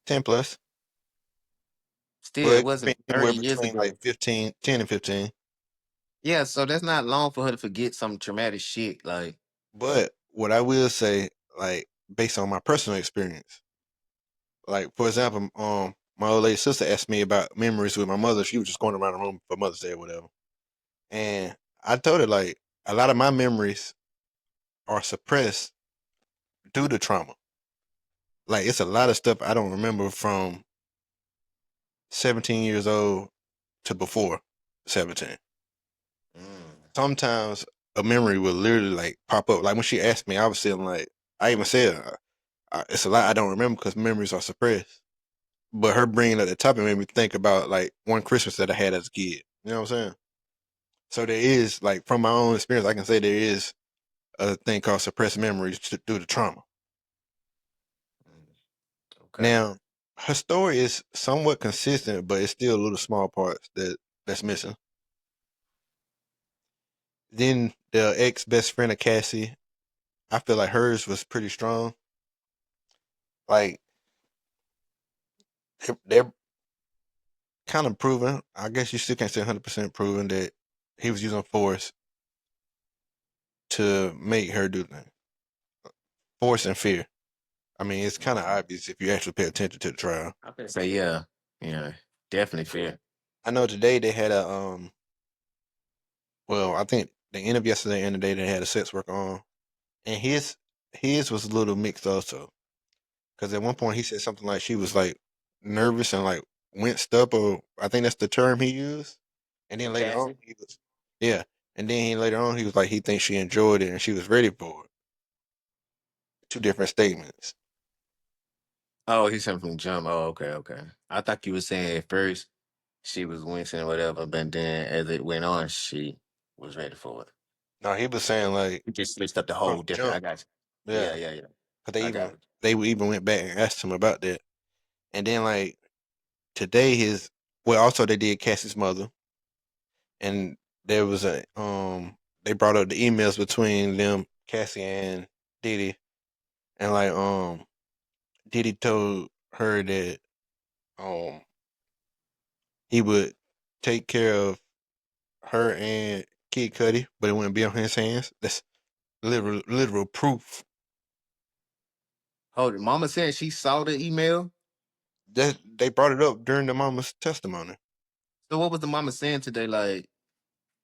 A: 10 plus.
B: Still,
A: Well,
B: it
A: it could
B: wasn't
A: be anywhere
B: 30 years
A: between
B: ago.
A: like 15, 10 and 15.
B: Yeah, so that's not long for her to forget some traumatic shit. Like,
A: But what I will say, like, based on my personal experience, like, for example, my old lady sister asked me about memories with my mother. She was just going around the room for Mother's Day or whatever. And I told her, like, a lot of my memories are suppressed due to trauma. Like, it's a lot of stuff I don't remember from 17 years old to before 17.
B: mm,
A: Sometimes a memory will literally like pop up. Like when she asked me, I was saying like, I even said, it's a lot I don't remember because memories are suppressed. But her bringing up the topic made me think about like one Christmas that I had as a kid. You know what I'm saying? So there is like from my own experience, I can say there is a thing called suppressed memories due to trauma.
B: mm, okay.
A: Now, her story is somewhat consistent, but it's still little small parts that's missing. Then the ex best friend of Cassie, I feel like hers was pretty strong. Like they're kind of proven. I guess you still can't say 100% proven that he was using force to make her do things. Force and fear. I mean, it's kind of
B: Mm.
A: obvious if you actually pay attention to the trial.
B: I could say yeah, definitely fair.
A: I know today they had a well, I think the end of yesterday and today they had a sex worker on, and his was a little mixed also. Because at one point he said something like she was like nervous and like winced up, or I think that's the term he used. And then later on
B: Cassie.
A: he was, yeah. And then later on he was like he thinks she enjoyed it and she was ready for it. Two different statements.
B: Oh, he's something from Jump. Oh, okay. I thought you were saying at first she was wincing or whatever, but then as it went on, she was ready for it.
A: No, he was saying like
B: You just switched up the
A: from
B: whole
A: the
B: different. I
A: jump,
B: got you.
A: yeah.
B: Yeah.
A: Cause
B: I got it.
A: they even went back and asked him about that. And then like today his well also they did Cassie's mother, and there was a they brought up the emails between them, Cassie and Diddy, and like Diddy told her that um he would take care of her and Kid Cudi, but it wouldn't be on his hands. That's literal proof.
B: Hold it. Mama said she saw the email.
A: That they brought it up during the mama's testimony.
B: So what was the mama saying today? Like,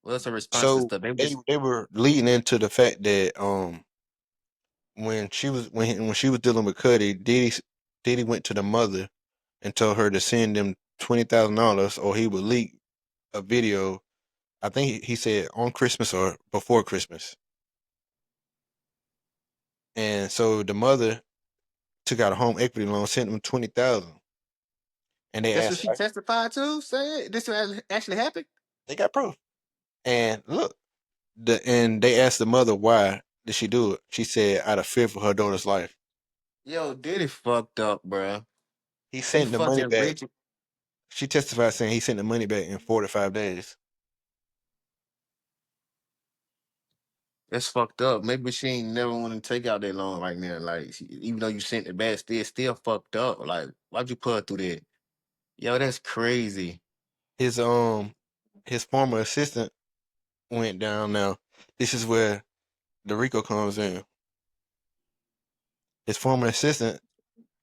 B: what's her response to
A: So
B: stuff? They
A: they
B: was
A: they were leading into the fact that when she was dealing with Cuddy, Diddy went to the mother and told her to send them $20,000 or he would leak a video. I think he said on Christmas or before Christmas. And so the mother took out a home equity loan, sent them 20,000, and they
B: that's what
A: asked,
B: she testified to. Say this actually happened.
A: they got proof. And look, and they asked the mother why did she do it. She said out of fear for her daughter's life.
B: Yo, Diddy fucked up, bruh.
A: He
B: He
A: sent the money
B: fucking
A: back.
B: rich.
A: She testified saying he sent the money back in 4 to 5 days.
B: That's fucked up. Maybe she ain't never want to take out that loan right now. Like, even though you sent it back, still fucked up. Like, why'd you put her through that? Yo, that's crazy.
A: His his former assistant went down. Now this is where the Rico comes in. His former assistant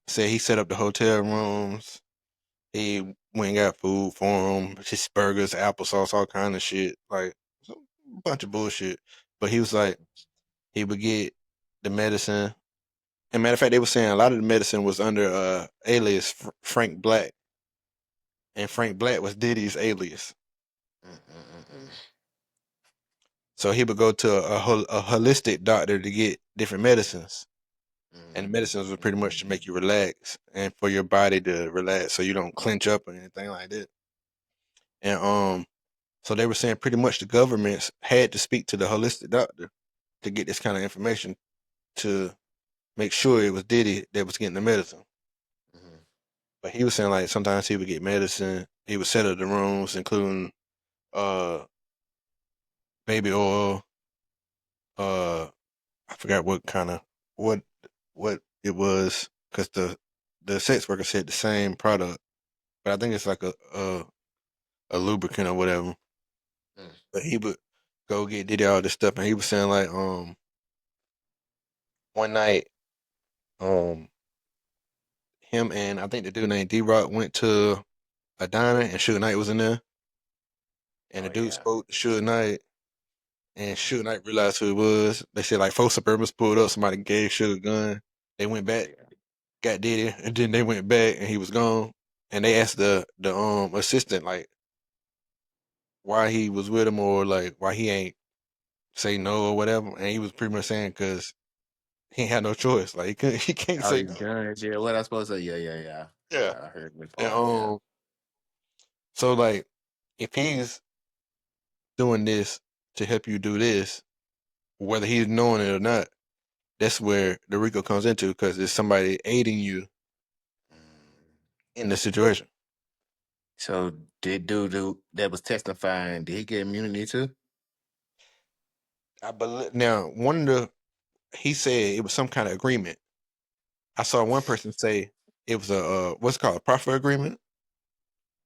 A: said he set up the hotel rooms. He went and got food for him, just burgers, applesauce, all kind of shit, like a bunch of bullshit. But he was like, he would get the medicine. And matter of fact, they were saying a lot of the medicine was under alias Frank Black, and Frank Black was Diddy's alias.
B: Mm-mm-mm-mm.
A: So he would go to a holistic doctor to get different medicines, and the medicines were pretty much to make you relax and for your body to relax, so you don't clench up or anything like that. And so they were saying pretty much the governments had to speak to the holistic doctor to get this kind of information to make sure it was Diddy that was getting the medicine.
B: Mhm.
A: But he was saying like sometimes he would get medicine, he would set up the rooms, including uh baby oil, I forgot what kind of what what it was because the sex worker said the same product, but I think it's like a lubricant or whatever.
B: Mm.
A: But he would go get Diddy all this stuff, and he was saying like one night um him and I think the dude named D Rock went to a diner and Suge Knight was in there, and
B: Oh
A: the dude
B: yeah.
A: spoke to Suge Knight, and Suge Knight realized who it was. They said like 4 Suburbans pulled up, somebody gave Suge a gun. They went
B: Oh
A: back,
B: yeah.
A: got Diddy, and then they went back and he was gone. And they asked the assistant like why he was with him or like why he ain't say no or whatever, and he was pretty much saying because he ain't had no choice. Like he can't
B: All
A: say
B: these
A: no.
B: guns. Yeah. What I supposed to say? Yeah, yeah, yeah.
A: Yeah,
B: I heard the
A: and
B: part. Yeah.
A: so like if he's doing this to help you do this, whether he's knowing it or not, that's where the RICO comes into because it's somebody aiding you
B: Mm.
A: in the situation.
B: So did dude that was testifying? Did he get immunity too?
A: I believe now one of the he said it was some kind of agreement. I saw one person say it was a what's it called a profit agreement.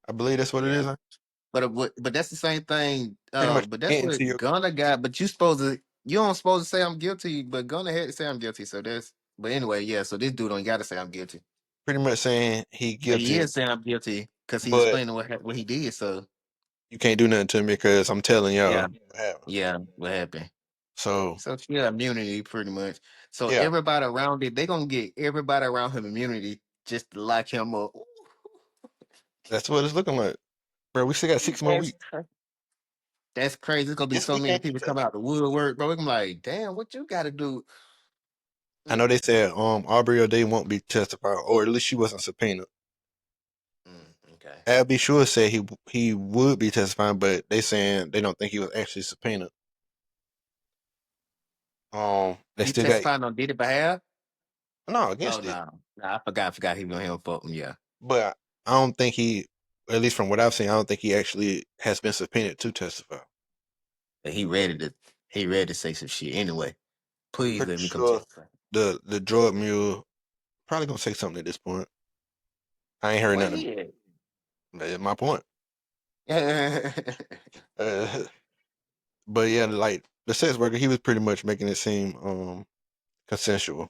A: I believe that's what it
B: Yeah.
A: is.
B: But that's the same thing.
A: Pretty much
B: But that's
A: getting to
B: what
A: your
B: Gunna got. But you don't supposed to say I'm guilty. But Gunna had to say I'm guilty. So that's. But anyway, yeah. So this dude don't got to say I'm guilty.
A: pretty much saying he
B: But he
A: guilty,
B: is saying I'm guilty because he
A: but
B: explaining what he did. So
A: you can't do nothing to me because I'm telling
B: yeah,
A: y'all what happened.
B: yeah, what happened?
A: So
B: So yeah, immunity pretty much. So
A: yeah,
B: everybody around it, they gonna get everybody around him immunity just to lock him up.
A: that's what it's looking like, bro. We still got 6 more
B: That's
A: weeks.
B: that's crazy. There's gonna be
A: This
B: so many
A: weekend,
B: people coming out the woodwork, bro. I'm like, damn, what you got to do?
A: I know
B: Mm,
A: they said Aubrey O'Day won't be testifying, or at least she wasn't subpoenaed.
B: okay.
A: Abby Sure said he would be testifying, but they saying they don't think he was actually subpoenaed. They
B: He
A: still got
B: testifying on Diddy behalf?
A: no
B: Oh
A: against it,
B: no, no, I forgot he was on him for him. Yeah.
A: but I don't think he. at least from what I've seen, I don't think he actually has been subpoenaed to testify.
B: And he ready to say some shit anyway. Please
A: Pretty
B: let me come
A: sure
B: testify.
A: the drug mule probably gonna say something at this point. I ain't heard
B: Well,
A: nothing.
B: yeah.
A: That's my point.
B: Yeah.
A: Uh, but yeah, like the sex worker, he was pretty much making it seem consensual.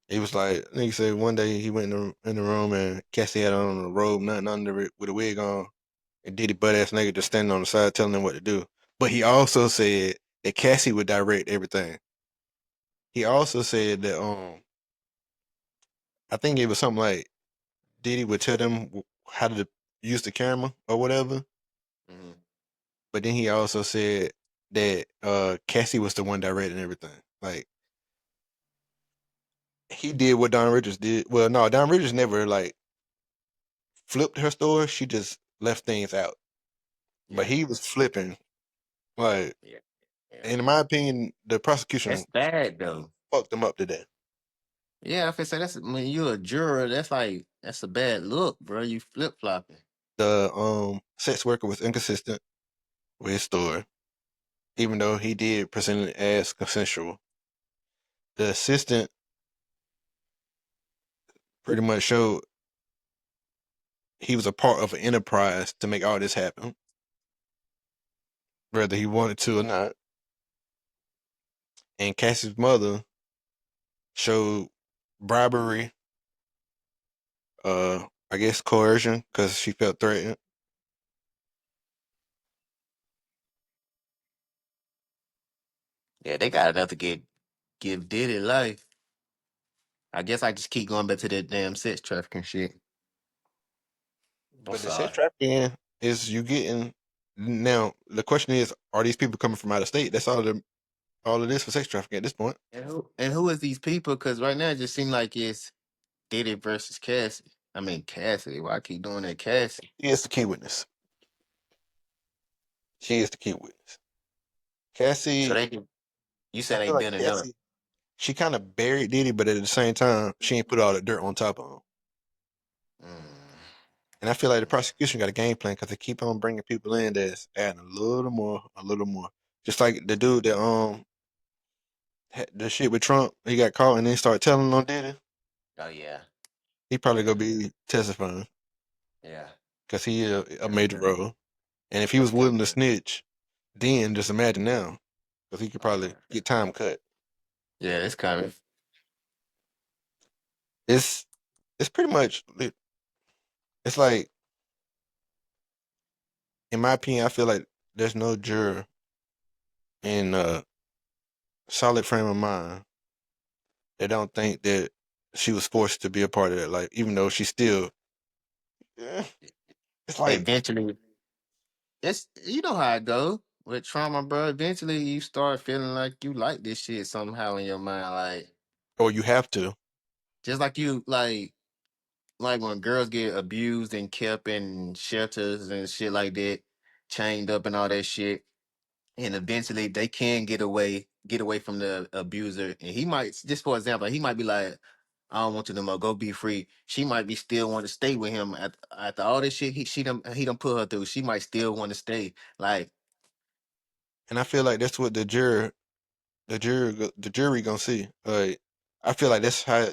A: He was like, nigga said one day he went in the room and Cassie had on a robe, nothing under it, with a wig on, and Diddy butt ass nigga just standing on the side telling him what to do. But he also said that Cassie would direct everything. He also said that I think it was something like Diddy would tell them how to use the camera or whatever.
B: Mhm.
A: But then he also said that Cassie was the one directing everything. Like he did what Don Richards did. Well, no, Don Richards never like flipped her story. She just left things out. But
B: Yeah.
A: he was flipping. Like,
B: Yeah. Yeah.
A: in my opinion, the
B: That's
A: prosecution
B: bad though.
A: fucked him up to that.
B: Yeah, if I say that's when you're a juror, that's a bad look, bro. You flip flopping.
A: The sex worker was inconsistent with his story, even though he did present it as consensual. The assistant pretty much showed he was a part of an enterprise to make all this happen, whether he wanted to or not. And Cassie's mother showed bribery, I guess coercion, because she felt threatened.
B: Yeah, they got enough to give Diddy life. I guess I just keep going back to that damn sex trafficking shit. I'm
A: But the sex
B: sorry.
A: trafficking is you getting now. The question is, are these people coming from out of state? That's all it is for sex trafficking at this point.
B: And who is these people? Because right now it just seems like it's Diddy versus Cassie. I mean Cassidy. Why I keep doing that Cassie?
A: She is the key witness. She is the key witness.
B: So
A: Cassie,
B: you
A: I
B: said they
A: feel like
B: building up.
A: Cassie, she kind of buried Diddy, but at the same time, she ain't put all the dirt on top of him.
B: Mm.
A: And I feel like the prosecution got a game plan because they keep on bringing people in that's adding a little more. Just like the dude that the shit with Trump, he got caught and then started telling on Diddy.
B: Oh yeah,
A: He probably
B: yeah,
A: gonna be testifying
B: yeah.
A: because he a
B: That's
A: major role. And if he
B: that's
A: was willing to
B: coming.
A: snitch, then just imagine now, because he could
B: Oh
A: probably
B: yeah,
A: get time cut.
B: yeah. It's coming.
A: It's it's pretty much it's like, in my opinion, I feel like there's no juror in a solid frame of mind that don't think that she was forced to be a part of that life, even though she still. eh, It's like,
B: Eventually, it's you know how it go with trauma, bro. Eventually, you start feeling like you like this shit somehow in your mind, like
A: or you have to.
B: just like you like when girls get abused and kept in shelters and shit like that, chained up and all that shit. And eventually they can get away from the abuser. And he might, just for example, he might be like, I don't want you no more, go be free. She might be still want to stay with him after all this shit he done put her through. She might still want to stay. Like,
A: And I feel like that's what the jury gonna see. Like, I feel like that's how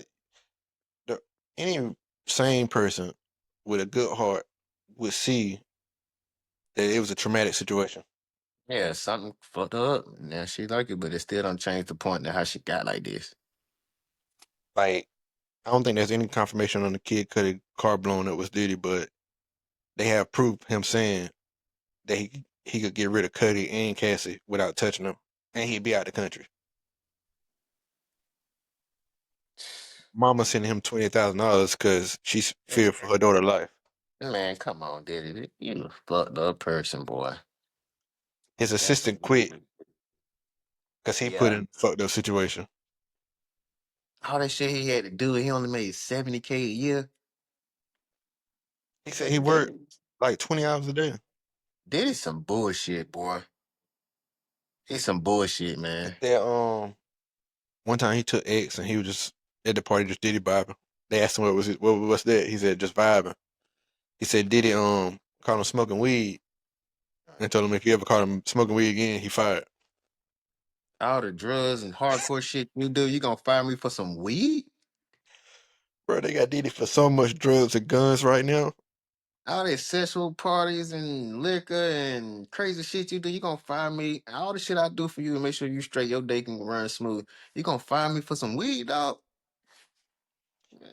A: the, any sane person with a good heart would see that it was a traumatic situation.
B: yeah, something fucked her up. Now she like it, but it still don't change the point to how she got like this.
A: Like, I don't think there's any confirmation on the Kid Cudi car blowing up was Diddy, but they have proof him saying that he could get rid of Cudi and Cassie without touching them, and he'd be out the country. Mama sending him $20,000 because she's feared for her daughter's life.
B: Man, come on, Diddy. You a fucked up person, boy.
A: His
B: That's
A: assistant quit because he put
B: yeah.
A: in a fucked up situation.
B: All that shit he had to do, he only made 70K a year.
A: He said he worked like 20 hours a day.
B: That is some bullshit, boy. It's some bullshit,
A: He
B: man.
A: said one time he took X and he was just at the party just Diddy vibing. They asked him what was that? He said just vibing. He said Diddy caught him smoking weed and told him if you ever caught him smoking weed again, he fired.
B: All the drugs and hardcore shit you do, you gonna fire me for some weed?
A: Bro, they got Diddy for so much drugs and guns right now.
B: All these sexual parties and liquor and crazy shit you do, you gonna fire me? All the shit I do for you to make sure you straight, your day can run smooth. You gonna fire me for some weed, dog?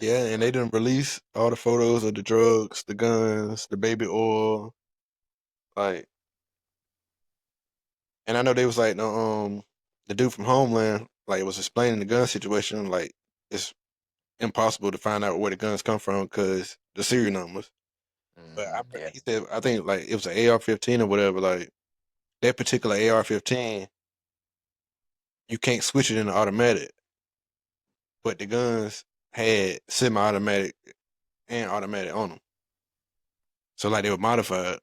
A: Yeah, and they didn't release all the photos of the drugs, the guns, the baby oil. Like, and I know they was like, no, the dude from Homeland, like, was explaining the gun situation. Like, it's impossible to find out where the guns come from because the serial numbers. But
B: Yeah.
A: he said, I think like it was an AR-15 or whatever. Like that particular AR-15, you can't switch it into automatic. But the guns had semi-automatic and automatic on them, so like they were modified.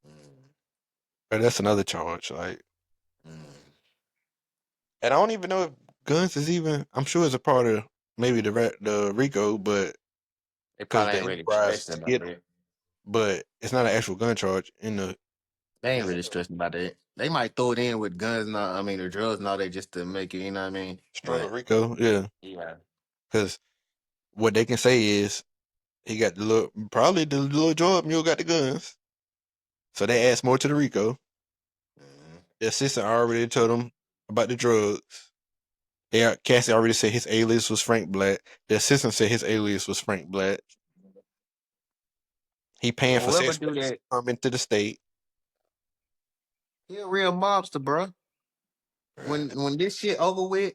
B: Mm,
A: But that's another charge. Like,
B: mm.
A: and I don't even know if guns is even. I'm sure it's a part of maybe the RICO, but
B: They
A: because
B: probably
A: the
B: ain't really
A: enterprise
B: stressing
A: to
B: about
A: get them,
B: that.
A: but it's not an actual gun charge in the.
B: They ain't
A: It's
B: really stressing about that. They might throw it in with guns and all, I mean the drugs and all that just to make it, you know what I mean?
A: straight up
B: But
A: RICO, yeah.
B: yeah.
A: Because what they can say is he got the little, probably the little Jordan mule got the guns. So they asked more to the RICO.
B: Mhm.
A: The assistant already told them about the drugs. Cassie already said his alias was Frank Black. The assistant said his alias was Frank Black. He paying
B: And
A: for
B: whoever
A: sex
B: do
A: workers to
B: that,
A: come into the state.
B: he a real mobster, bro.
A: Bruh,
B: When this shit over with,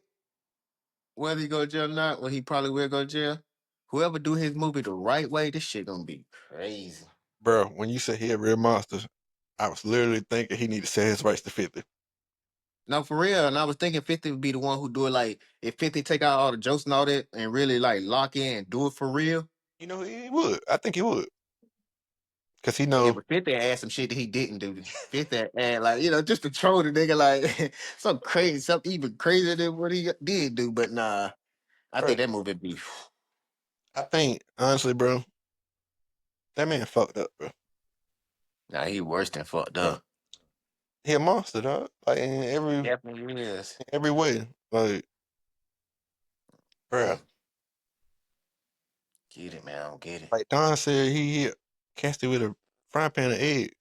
B: whether he go to jail or not, well, he probably will go to jail. Whoever do his movie the right way, this shit gonna be crazy.
A: bro, when you said he a real monster, I was literally thinking he need to sell his rights to 50.
B: No, for real. And I was thinking 50 would be the one who do it like if 50 take out all the jokes and all that and really like lock in and do it for real.
A: You know, he would. I think he would. Because he
B: Yeah,
A: know,
B: but 50 add some shit that he didn't do. 50 add like, just to troll the nigga like something crazy, something even crazier than what he did do. But nah, I
A: bro,
B: think that movie be
A: I think, honestly, bro, that man fucked up, bro.
B: nah, he worse than fucked
A: Bro,
B: up.
A: he a monster, dog. Like, in
B: Definitely is.
A: every way. Like, bro,
B: Mm, get it, man. I don't get it.
A: like Don said, he hit Cassie with a frying pan of eggs.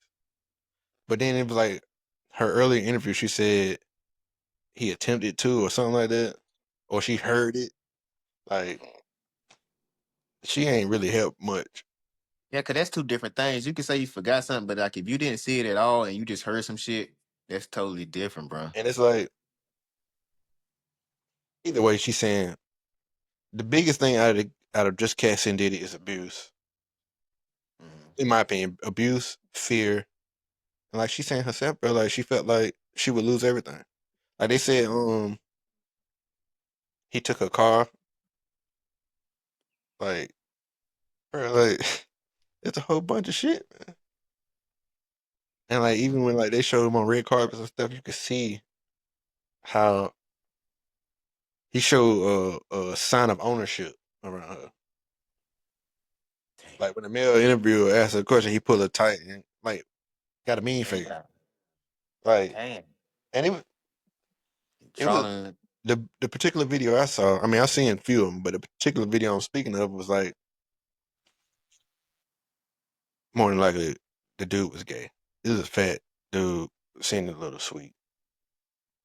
A: But then it was like her earlier interview, she said he attempted to or something like that. Or she heard it. Like, she ain't really helped much.
B: Yeah, cause that's two different things. You can say you forgot something, but like if you didn't see it at all and you just heard some shit, that's totally different, bro.
A: And it's like, either way, she's saying the biggest thing out of just Cassie and Diddy is abuse.
B: Mm,
A: In my opinion, abuse, fear. And like she's saying herself, bro, like she felt like she would lose everything. Like they said,
B: mm.
A: he took her car. Like, bro, like it's a whole bunch of shit, man. And like even when like they showed him on red carpets and stuff, you could see how he showed a sign of ownership around her.
B: Damn.
A: Like when the male interviewer asked her a question, he pulled her tight and like got a mean face.
B: Yeah.
A: Like,
B: Damn.
A: and it was
B: Trolling.
A: the particular video I saw. I mean, I seen a few of them, but the particular video I'm speaking of was like more than likely the dude was gay. This is a fat dude, seemed a little sweet,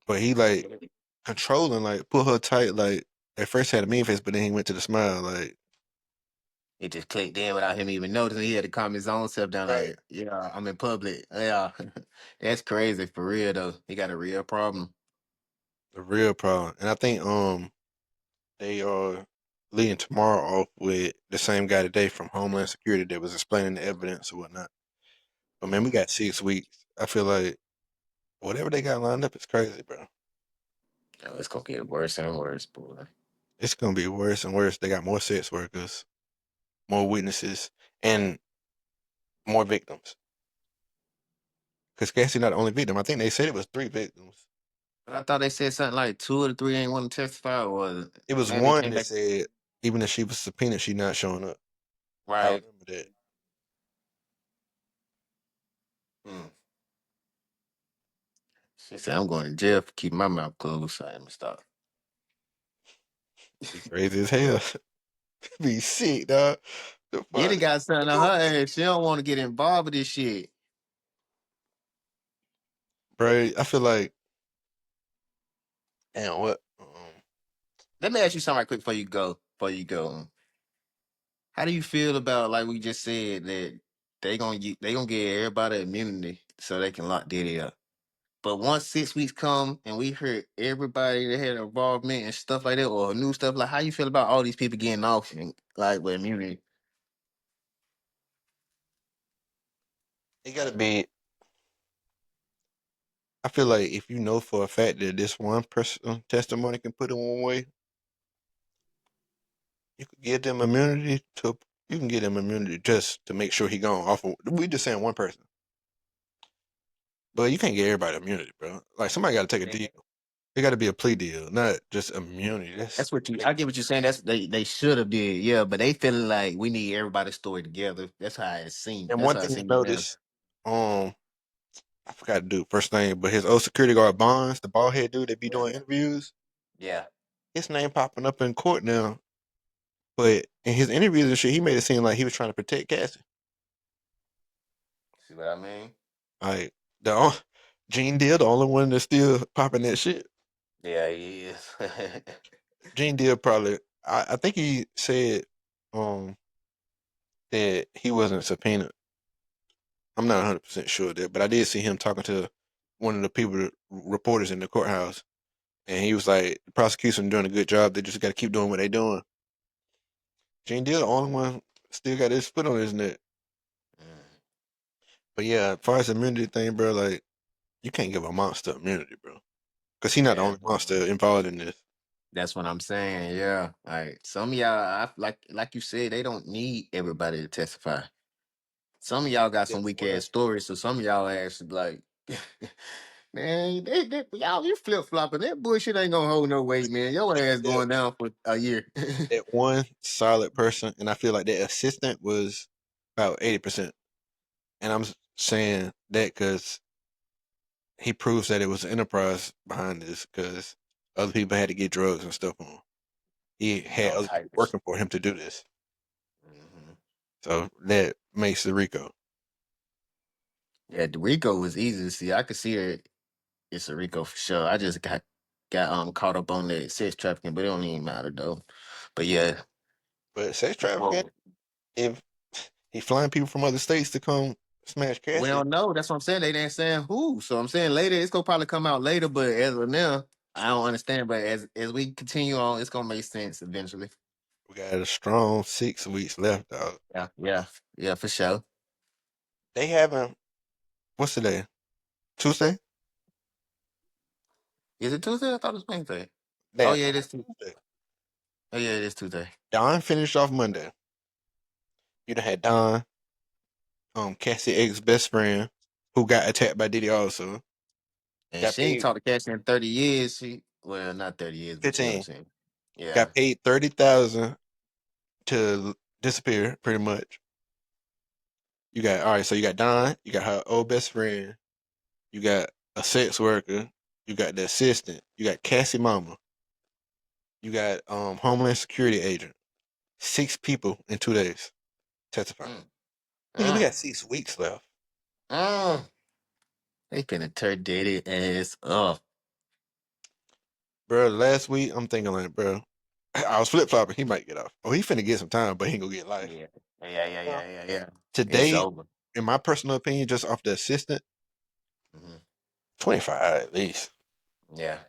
A: but he like controlling, like pull her tight. Like at first had a mean face, but then he went to the smile. Like,
B: It just clicked in without him even noticing. He had to calm his own self down.
A: right,
B: Like, yeah, I'm in public. Yeah, that's crazy for real though. He got a real problem.
A: the real problem. And I think they are leading tomorrow off with the same guy today from Homeland Security that was explaining the evidence or whatnot. But man, we
B: Mm.
A: got 6 weeks. I feel like whatever they got lined up is crazy, bro.
B: Oh, it's gonna get worse and worse, boy.
A: It's gonna be worse and worse. They got more sex workers, more witnesses, and more victims. Because Cassie not the only victim. I think they said it was 3 victims.
B: But I thought they said something like two of the three ain't want to testify, or
A: It was
B: maybe they
A: one
B: came
A: that
B: back
A: said even if she was subpoenaed, she not showing up. I
B: right.
A: remember that.
B: Mm. She said, "I'm going to jail for keeping my mouth closed." So let me stop.
A: Be crazy as hell. Be sick, dog. The
B: Diddy
A: fuck?
B: got something on her ass. She don't want to get involved with this shit.
A: Bro, I feel like, damn, what?
B: Let me ask you something right quick before you go. How do you feel about like we just said that they gonna give everybody immunity so they can lock Diddy up? But once 6 weeks come and we heard everybody that had involvement and stuff like that or new stuff, like how you feel about all these people getting off and like with immunity?
A: It gotta be. I feel like if you know for a fact that this one person testimony can put it one way, you could give them immunity to. You can give them immunity just to make sure he gone off. We just saying one person, but you can't get everybody immunity, bro. Like somebody got to take a deal. It got to be a plea deal, not just immunity.
B: That's what you. I get what you're saying. That's they should have did, yeah. But they feeling like we need everybody's story together. That's how it seemed.
A: And
B: That's
A: one
B: how it
A: thing I
B: seemed to them.
A: noticed, um, I forgot to do first name, but his old security guard Bonds, the bald head dude that be doing interviews,
B: Yeah.
A: his name popping up in court now. But in his interviews and shit, he made it seem like he was trying to protect Cassie.
B: See what I mean?
A: Like Gene Deal, the only one that's still popping that shit.
B: Yeah, he is.
A: Gene Deal probably. I think he said um that he wasn't subpoenaed. I'm not 100% sure of that, but I did see him talking to one of the people, reporters in the courthouse, and he was like, "The prosecution doing a good job. They just got to keep doing what they doing." Gene Deal, the only one, still got his foot on his neck.
B: Mm,
A: But yeah, as far as the immunity thing, bro, like you can't give a monster immunity, bro, because he's not the
B: yeah,
A: only monster involved in this.
B: that's what I'm saying. Yeah, like some of y'all, like you said, they don't need everybody to testify. Some of y'all got some
A: That's
B: weak
A: one.
B: ass stories, so some of y'all ass like, man, y'all you flip flopping. That bullshit ain't gonna hold no weight, man. Your ass
A: Yeah,
B: going down for a year.
A: that one solid person, and I feel like that assistant was about 80%. And I'm saying that because he proves that it was an enterprise behind this, because other people had to get drugs and stuff on him. He
B: And
A: had
B: all
A: other people
B: type of shit.
A: working for him to do this,
B: Mhm.
A: so that makes the Rico.
B: Yeah, the Rico was easy to see. I could see it. It's a Rico for sure. I just got caught up on the sex trafficking, but it don't even matter though. But yeah,
A: But sex trafficking,
B: well,
A: if he flying people from other states to come smash
B: we
A: Cassie,
B: don't know. That's what I'm saying. They didn't saying who. So I'm saying later it's gonna probably come out later. But as of now, I don't understand. But as we continue on, it's gonna make sense eventually.
A: we got a strong 6 weeks left, dog.
B: Yeah, yeah, yeah, for sure.
A: They haven't. What's today? Tuesday.
B: Is it Tuesday? I thought it was Wednesday. Oh
A: Damn.
B: yeah, it is.
A: Tuesday.
B: Oh yeah, it is Tuesday.
A: Don finished off Monday. You done had Don, Cassie ex best friend, who got attacked by Diddy also.
B: And
A: Got
B: she ain't
A: paid
B: talked to Cassie in 30 years. Not 30 years, but you know what I'm
A: 15.
B: saying. Yeah.
A: Got paid 30,000 to disappear, pretty much. You got all right. So you got Don. You got her old best friend. You got a sex worker. You got the assistant. You got Cassie mama. You got Homeland Security agent. 6 people in 2 days testifying.
B: Mm,
A: Nigga, we
B: mm,
A: got 6 weeks left.
B: mm. They finna turn Diddy ass up.
A: Bro, last week I'm thinking like, bro, I was flip flopping. He might get off. Oh, he finna get some time, but he ain't gonna get life.
B: Yeah. Yeah. It's
A: Today,
B: over.
A: in my personal opinion, just off the assistant,
B: Mhm.
A: 25 at least.
B: Yeah.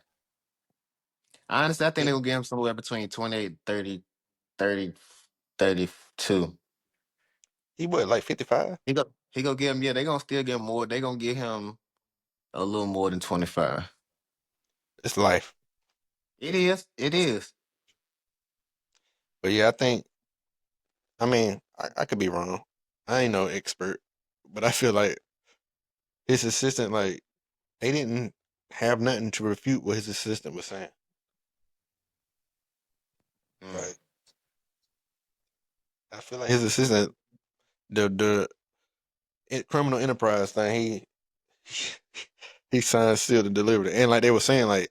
B: Honestly, I think
A: He,
B: they will give him somewhere between 28, 30, 30, 32.
A: he what, like 55?
B: He go give him, yeah, they gonna still get more. They gonna give him a little more than 25.
A: It's life.
B: It is. It is.
A: But yeah, I mean, I could be wrong. I ain't no expert, but I feel like his assistant, like, they didn't have nothing to refute what his assistant was saying.
B: Mm.
A: Like, I feel like his assistant, the criminal enterprise thing, He signed, sealed, and delivered it. And like they were saying, like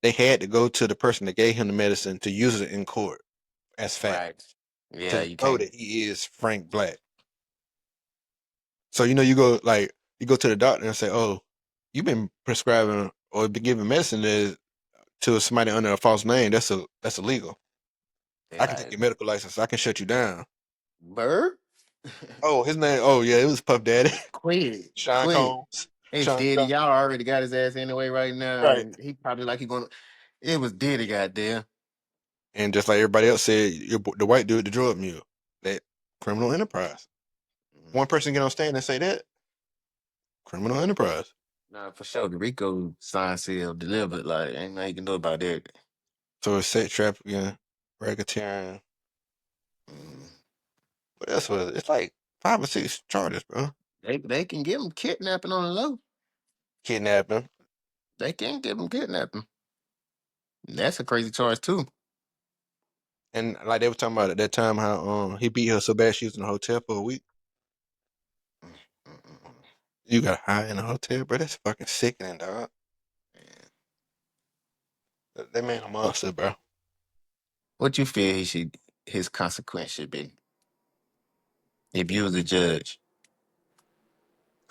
A: they had to go to the person that gave him the medicine to use it in court as fact
B: Right. Yeah,
A: to
B: you
A: know
B: can't.
A: that he is Frank Black. So you go to the doctor and say, "Oh, you've been prescribing or been giving medicine to somebody under a false name. That's illegal.
B: They
A: I can take
B: like
A: your medical license. I can shut you down."
B: Bird.
A: Oh, his name. Oh yeah, it was Puff Daddy,
B: Quit,
A: Sean
B: quit.
A: Combs,
B: It's
A: Sean
B: Diddy.
A: Combs.
B: Y'all already got his ass anyway right now,
A: Right.
B: and he probably like he going. It was Diddy, goddamn.
A: And just like everybody else said, the white dude, the drug mule, that criminal enterprise. One
B: Mhm.
A: person get on stand and say that criminal enterprise.
B: Nah, for sure. The Rico sign seal delivered. Like ain't nothing you can do about that.
A: So it's set trafficking, racketeering.
B: Mhm.
A: What else was it? It's like 5 or 6 charges, bro.
B: They can give him kidnapping on the low.
A: Kidnapping.
B: They can give him kidnapping. That's a crazy charge too.
A: And like they were talking about at that time how he beat her so bad she was in a hotel for a week.
B: Mm-mm-mm.
A: You got high in a hotel, bro. That's fucking sickening, dog.
B: Man.
A: That man a monster, bro.
B: What you feel his consequence should be if you was a judge?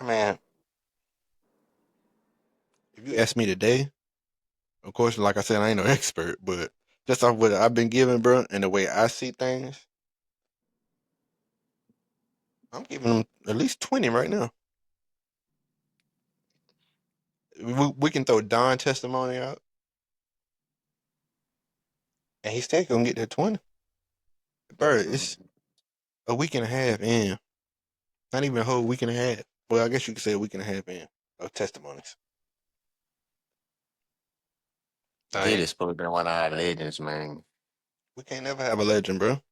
A: Man, if you ask me today, of course, like I said, I ain't no expert, but just off what I've been given, bro, and the way I see things, I'm giving him at least 20 right now. We can throw Don testimony out, and he's still gonna get that 20. Bro, it's
B: Mm.
A: a week and a half in. Not even a whole week and a half. Well, I guess you could say a week and a half in of testimonies. Like,
B: Diddy's supposed to be one of our legends, man.
A: we can't never have a legend, bro.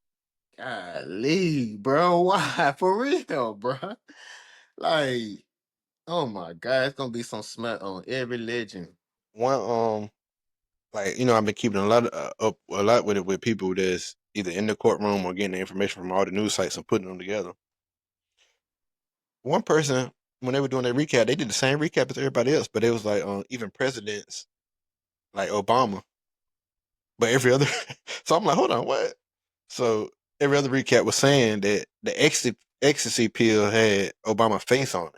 B: Golly, bro. Why? For real, bro. Like, oh my God, it's gonna be some smut on every legend.
A: One, like I've been keeping a lot up a lot with it with people that's either in the courtroom or getting the information from all the news sites and putting them together. One person, when they were doing their recap, they did the same recap as everybody else, but it was like even presidents like Obama, but every other. So I'm like, hold on, what? So every other recap was saying that the ecstasy pill had Obama's face on it.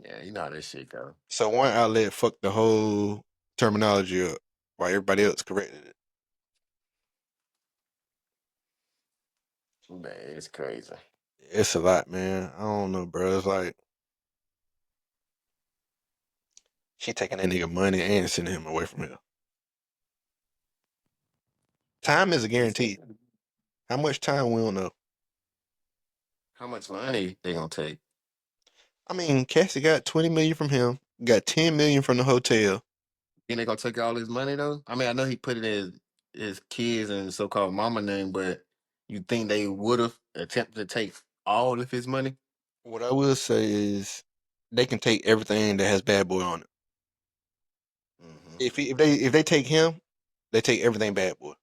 B: Yeah, you know how this shit go.
A: So one outlet fucked the whole terminology up, while everybody else corrected it.
B: Man, it's crazy.
A: It's a lot, man. I don't know, bro. It's like she taking that nigga money and sending him away from here. Time is a guarantee. How much time we don't know.
B: How much money they gonna take?
A: I mean, Cassie got 20 million from him, got 10 million from the hotel.
B: Think they gonna take all his money though? I mean, I know he put it in his kids and so called mama name, but you think they would have attempted to take all of his money?
A: What I will say is they can take everything that has bad boy on it.
B: Hmm.
A: If they take him, they take everything bad boy.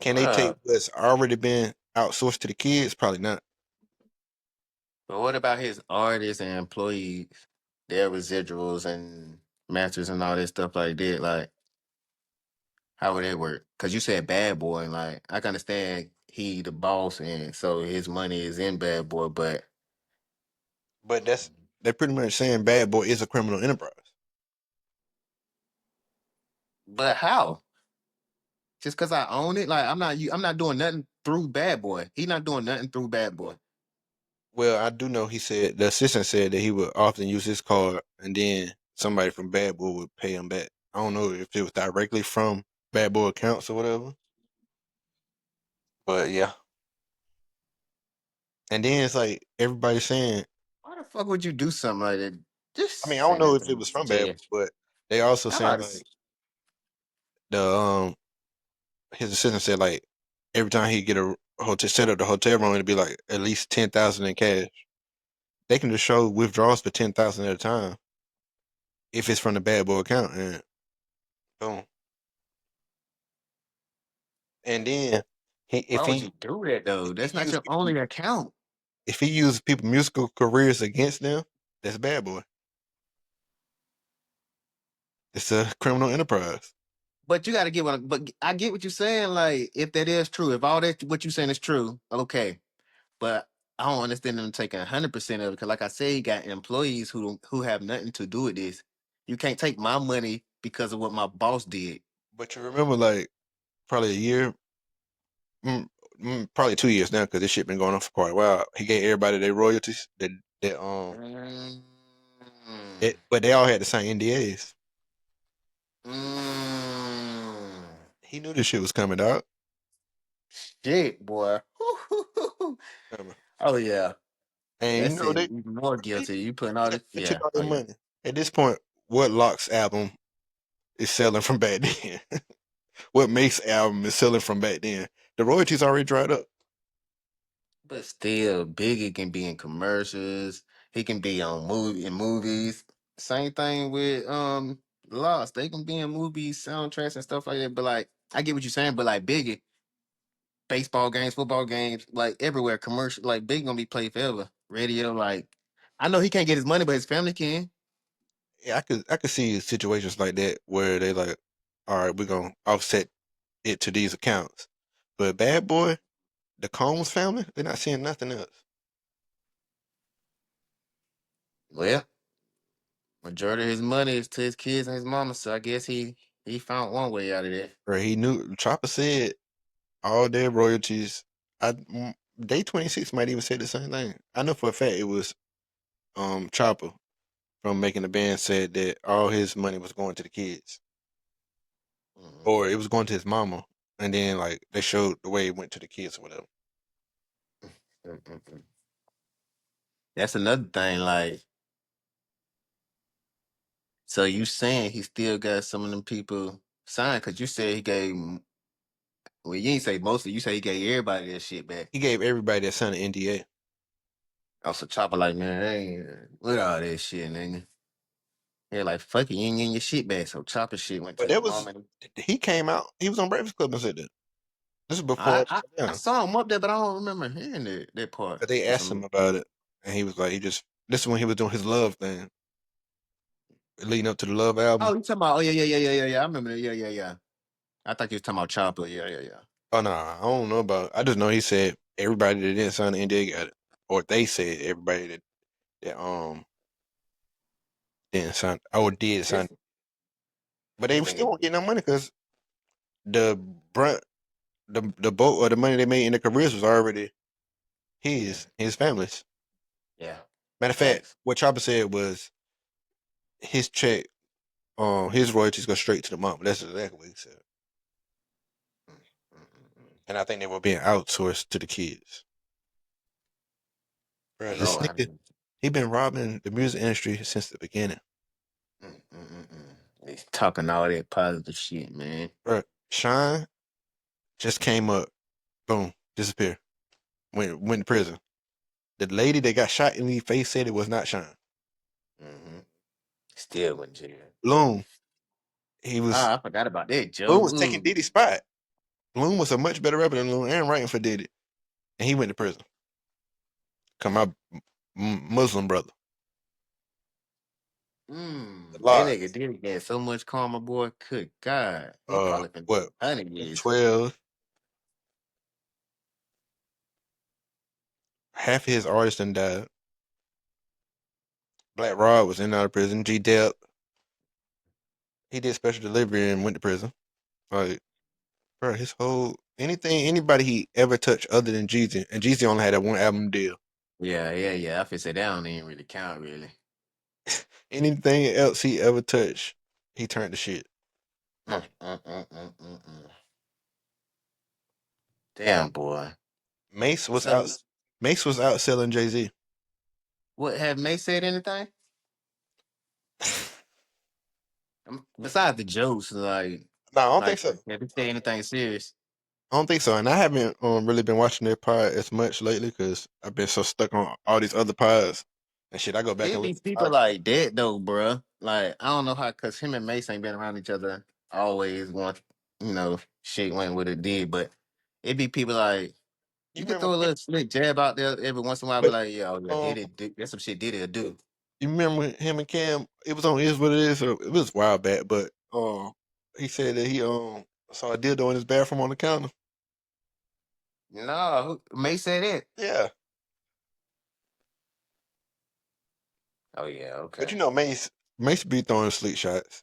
A: Can they take
B: Well,
A: what's already been outsourced to the kids? Probably not.
B: but what about his artists and employees, their residuals and masters and all that stuff like that? Like, how would it work? Because you said bad boy, and like I can understand he the boss, and so his money is in bad boy, but
A: But they're pretty much saying bad boy is a criminal enterprise.
B: how? Just because I own it, like I'm not doing nothing through bad boy. He not doing nothing through bad boy.
A: Well, I do know he said the assistant said that he would often use his card and then somebody from Bad Boy would pay him back. I don't know if it was directly from Bad Boy accounts or whatever. But yeah. And then it's like everybody's saying,
B: Why the fuck would you do something like that?
A: I mean,
B: Just
A: I don't
B: send
A: know
B: that
A: if it
B: thing
A: was
B: to
A: from Bad
B: jail.
A: Boy, but they also
B: I'm
A: saying
B: about to
A: like the his assistant said like every time he get a hotel set up the hotel room it'd be like at least 10,000 in cash. They can just show withdrawals for 10,000 at a time if it's from the Bad Boy account and boom. And then he
B: why
A: if
B: would
A: he
B: you do that though?
A: if he
B: That's not
A: use
B: your
A: people
B: only account.
A: if he uses people musical careers against them, That's Bad Boy. It's a criminal enterprise.
B: But you got to get what. But I get what you're saying. Like, if that is true, if all that what you're saying is true, okay. But I don't understand them taking 100% of it because, like I said, you got employees who have nothing to do with this. You can't take my money because of what my boss did.
A: But you remember, like, probably a year, probably 2 years now, because this shit been going on for quite a while. He gave everybody their royalties.
B: Mm,
A: But they all had the same NDAs.
B: mm.
A: He knew this shit was coming out.
B: Shit, boy. Oh yeah,
A: And you
B: that's
A: know
B: it.
A: they
B: Even more guilty. You putting all this.
A: they took
B: Yeah.
A: all
B: Oh
A: their
B: yeah.
A: money. At this point, what Locke's album is selling from back then? What Mace's album is selling from back then? The royalties already dried up.
B: But still, Biggie can be in commercials. He can be on movies. Same thing with Lost. They can be in movies, soundtracks, and stuff like that. But like, I get what you're saying. But like Biggie, baseball games, football games, like everywhere, commercial. Like Biggie gonna be played forever. Radio, like, I know he can't get his money, but his family can.
A: Yeah, I could see situations like that where they like, all right, we're gonna offset it to these accounts. But Bad Boy, the Combs family, they're not seeing nothing else.
B: Well, majority of his money is to his kids and his mama, so I guess he found one way out of that.
A: Right? He knew. Chopper said all their royalties. Day 26 might even say the same thing. I know for a fact it was Chopper from making the band said that all his money was going to the kids,
B: Mm,
A: or it was going to his mama, and then like they showed the way it went to the kids or whatever.
B: mm, mm, mm. That's another thing. Like, so you saying he still got some of them people signed? Because you said he gave. Well, you ain't say mostly. You say he gave everybody that shit back.
A: He gave everybody that signed an NDA,
B: Also, Chopper like, man, I ain't with all that shit, nigga. Yeah, like fuck it, you ain't getting your shit back. So Chopper shit went to
A: but
B: his
A: that
B: mom
A: was
B: and
A: he came out. He was on Breakfast Club and said that. This is
B: I
A: before,
B: I, I
A: yeah.
B: saw him up there, but I don't remember hearing that part.
A: But they
B: For
A: asked him
B: some.
A: about it, and he was like, he just. This is when he was doing his love thing, leading up to the Love
B: Oh,
A: album.
B: you talking about? Oh yeah. I remember that. Yeah. I thought you was talking about Chopper. Yeah.
A: Oh no, I don't know about. I just know he said everybody that didn't sign the NDA got it, or they said everybody that didn't sign or did sign,
B: This
A: but they
B: this
A: still
B: nigga.
A: won't get no money because the brunt, the bulk of the money they made in their careers was already
B: Yeah,
A: his family's.
B: yeah.
A: Matter of fact,
B: Facts.
A: what Chopper said was his check, his royalties go straight to the mom. That's exactly what he said,
B: Mm, mm, mm, mm.
A: and I think they were being outsourced to the kids. Bro, this
B: Lord,
A: nigga, he been robbing the music industry since the beginning.
B: He's talking all that positive shit, man.
A: Bro, Shine just came up, boom, disappear. Went to prison. The lady that got shot in the face said it was not Shine.
B: hmm Still went to jail.
A: Loon, he was
B: Ah, I forgot about that, Joe.
A: Loon was taking
B: Ooh.
A: Diddy's spot. Loon was a much better rapper than Loon and writing for Diddy, and he went to prison. Come my Muslim brother, the
B: That nigga
A: lies.
B: did get so much karma, boy. Good God. He probably been
A: What?
B: 100 years.
A: 12. Half of his artists done died. Black Rod was in and out of prison. G Dep, he did special delivery and went to prison. Like, bro, his whole anybody he ever touched other than Jeezy, and Jeezy only had that one album deal.
B: Yeah. I feel say that don't even really count, really.
A: Anything else he ever touched, he turned to shit.
B: Mm, mm, mm, mm, mm, mm. Damn, boy.
A: Mace was
B: So,
A: out. Mace was out selling Jay Z.
B: what have May said anything? Besides the jokes,
A: No, I don't think so.
B: have he said anything serious?
A: I don't think so. And I haven't really been watching their pod as much lately because I've been so stuck on all these other pods and shit. I go back
B: It
A: and
B: be
A: listen to
B: people
A: podcasts.
B: like that though, bruh. Like I don't know how, cause him and Mace ain't been around each other always. Once shit went with it did, but it be people like
A: You
B: you could
A: remember,
B: throw a little slick jab out there every once in a while. Be
A: but
B: like, yeah, oh yeah,
A: um,
B: Diddy, that's some shit Diddy'll do.
A: You remember when him and Cam? It was on Is What It Is, or it was a while back, but he said that he saw a dildo in his bathroom on the counter.
B: No, who may say that.
A: Yeah,
B: Oh yeah,
A: but
B: okay.
A: you know Mace be throwing sleep shots.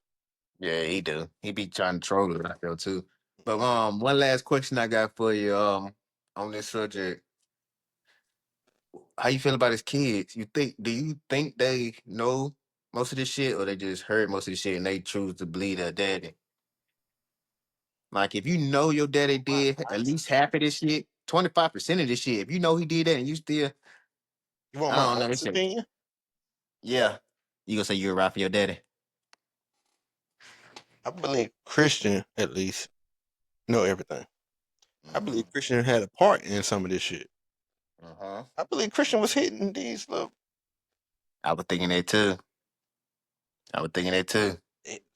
B: Yeah, he do. He be trying to troll it, I feel too. But one last question I got for you on this subject. How you feel about his kids? Do you think they know most of this shit, or they just heard most of the shit and they choose to believe their daddy? Like, if you know your daddy did at least half of this shit, 25% of this shit, if you know he did that and you still,
A: You want
B: I
A: my
B: don't know, this
A: honest
B: shit.
A: opinion?
B: Yeah. You gonna say you're right for your daddy?
A: I believe Christian at least know everything. I
B: Mm-hmm.
A: believe Christian had a part in some of this shit.
B: Uh-huh.
A: I believe Christian was hitting these little.
B: I was thinking that too. I was thinking that too.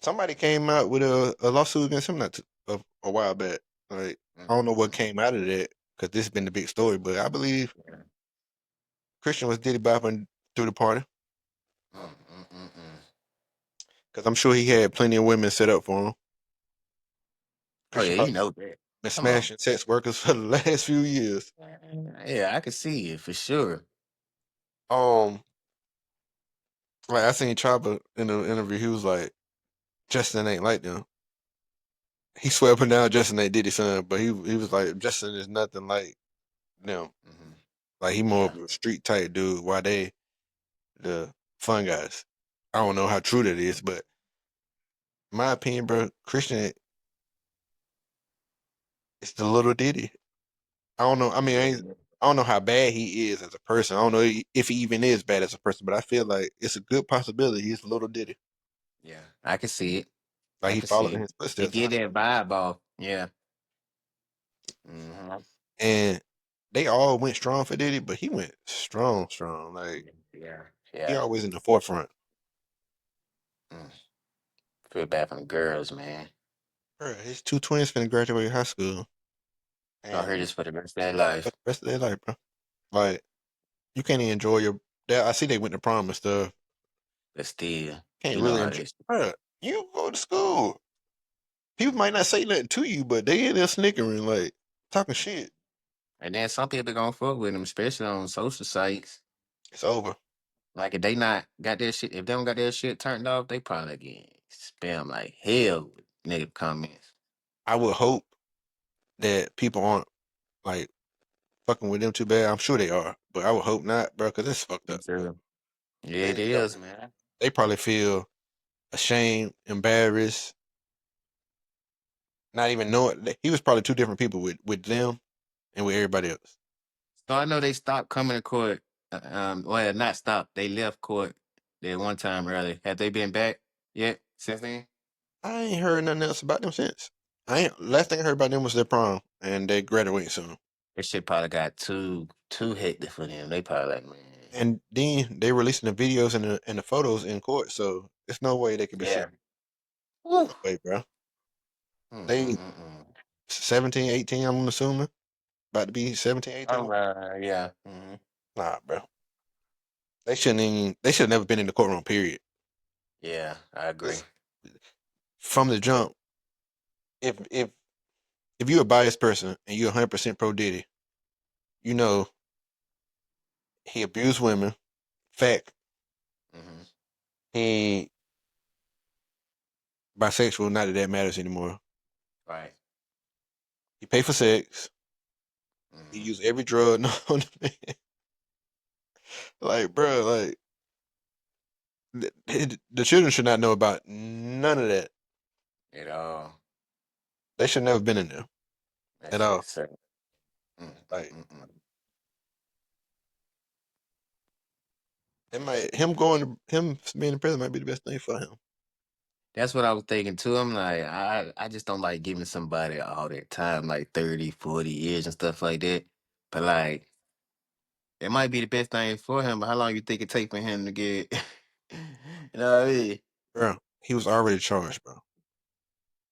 A: Somebody came out with a lawsuit against him a while back. Like I don't know what
B: Mm-hmm.
A: came out of that because this has been the big story, but I believe Christian was Diddy bopping through the party
B: Mm-mm-mm-mm.
A: because I'm sure he had plenty of women set up for him.
B: Oh
A: Christian
B: yeah, you
A: probably
B: know that.
A: been
B: Come on.
A: smashing sex workers for the last few years.
B: Yeah, I can see it for sure.
A: Um, like I seen Chopper in the interview, he was like, Justin ain't like them. He swear up and down Justin ain't Diddy son, but he was like, Justin is nothing like them.
B: Hmm.
A: Like he more
B: Yeah.
A: of a street type dude, while they the fun guys. I don't know how true that is, but in my opinion, bro, Christian is the little Diddy. I don't know. I mean, I don't know how bad he is as a person. I don't know if he even is bad as a person, but I feel like it's a good possibility he's a little Diddy.
B: Yeah, I can see it.
A: Like
B: I
A: he
B: can see
A: followed in
B: it.
A: his
B: It
A: footsteps,
B: get that vibe off. Yeah. Hmm.
A: and they all went strong for Diddy, but he went strong, strong. Like
B: Yeah.
A: he
B: Yeah.
A: always in the forefront.
B: Mm. Feel bad for the girls, man.
A: Bro, his two twins finna graduate high school,
B: I
A: and
B: heard this for the rest of their
A: for
B: life.
A: the rest of their life, bro. Like you can't even enjoy your. I see they went to prom and stuff.
B: But still,
A: Can't
B: you know
A: really
B: how
A: enjoy.
B: this.
A: Bro, you go to school. People might not say nothing to you, but they in there snickering, like talking shit.
B: And then some people gonna fuck with them, especially on social sites.
A: It's over.
B: Like if they not got their shit, if they don't got their shit turned off, they probably get spam like hell with negative comments.
A: I would hope that people aren't like fucking with them too bad. I'm sure they are, but I would hope not, bro, because it's fucked
B: Me
A: up, bro.
B: too. Yeah, it
A: They don't.
B: is, man.
A: They probably feel ashamed, embarrassed, not even knowing. He was probably two different people with them and with everybody else.
B: So I know they stopped coming to court. Well, not stopped. They left court that one time early. Have they been back yet since then?
A: I ain't heard nothing else about them since. I ain't. Last thing I heard about them was their prom, and they graduate soon.
B: This shit probably got too hectic for them. They probably like, man,
A: And then they releasing the videos and the photos in court, so there's no way they could be
B: yeah.
A: serious.
B: Woo.
A: No way, bro. They
B: Mm-mm-mm-mm.
A: 17, 18, I'm assuming. About to be 17,
B: All
A: 18.
B: right, yeah. Hmm.
A: Nah, bro. They should have never been in the courtroom, period.
B: Yeah, I agree.
A: It's from the jump, if if if you're a biased person and you're 100% pro Diddy, you know he abused women. Fact,
B: Hmm.
A: he bisexual, not that that matters anymore.
B: Right.
A: He paid for sex. He
B: Hmm.
A: used every drug known to man. Like, bro, like the children should not know about none of that.
B: At all.
A: They should never been in there
B: That
A: at
B: shit
A: all.
B: is sad.
A: Like,
B: Mm-mm-mm-mm.
A: it might him being in prison might be the best thing for him.
B: That's what I was thinking too. I'm like, I just don't like giving somebody all that time, like 30, 40 years and stuff like that. But like, it might be the best thing for him, but how long you think it take for him to get, you know what I mean?
A: Bro, he was already charged, bro.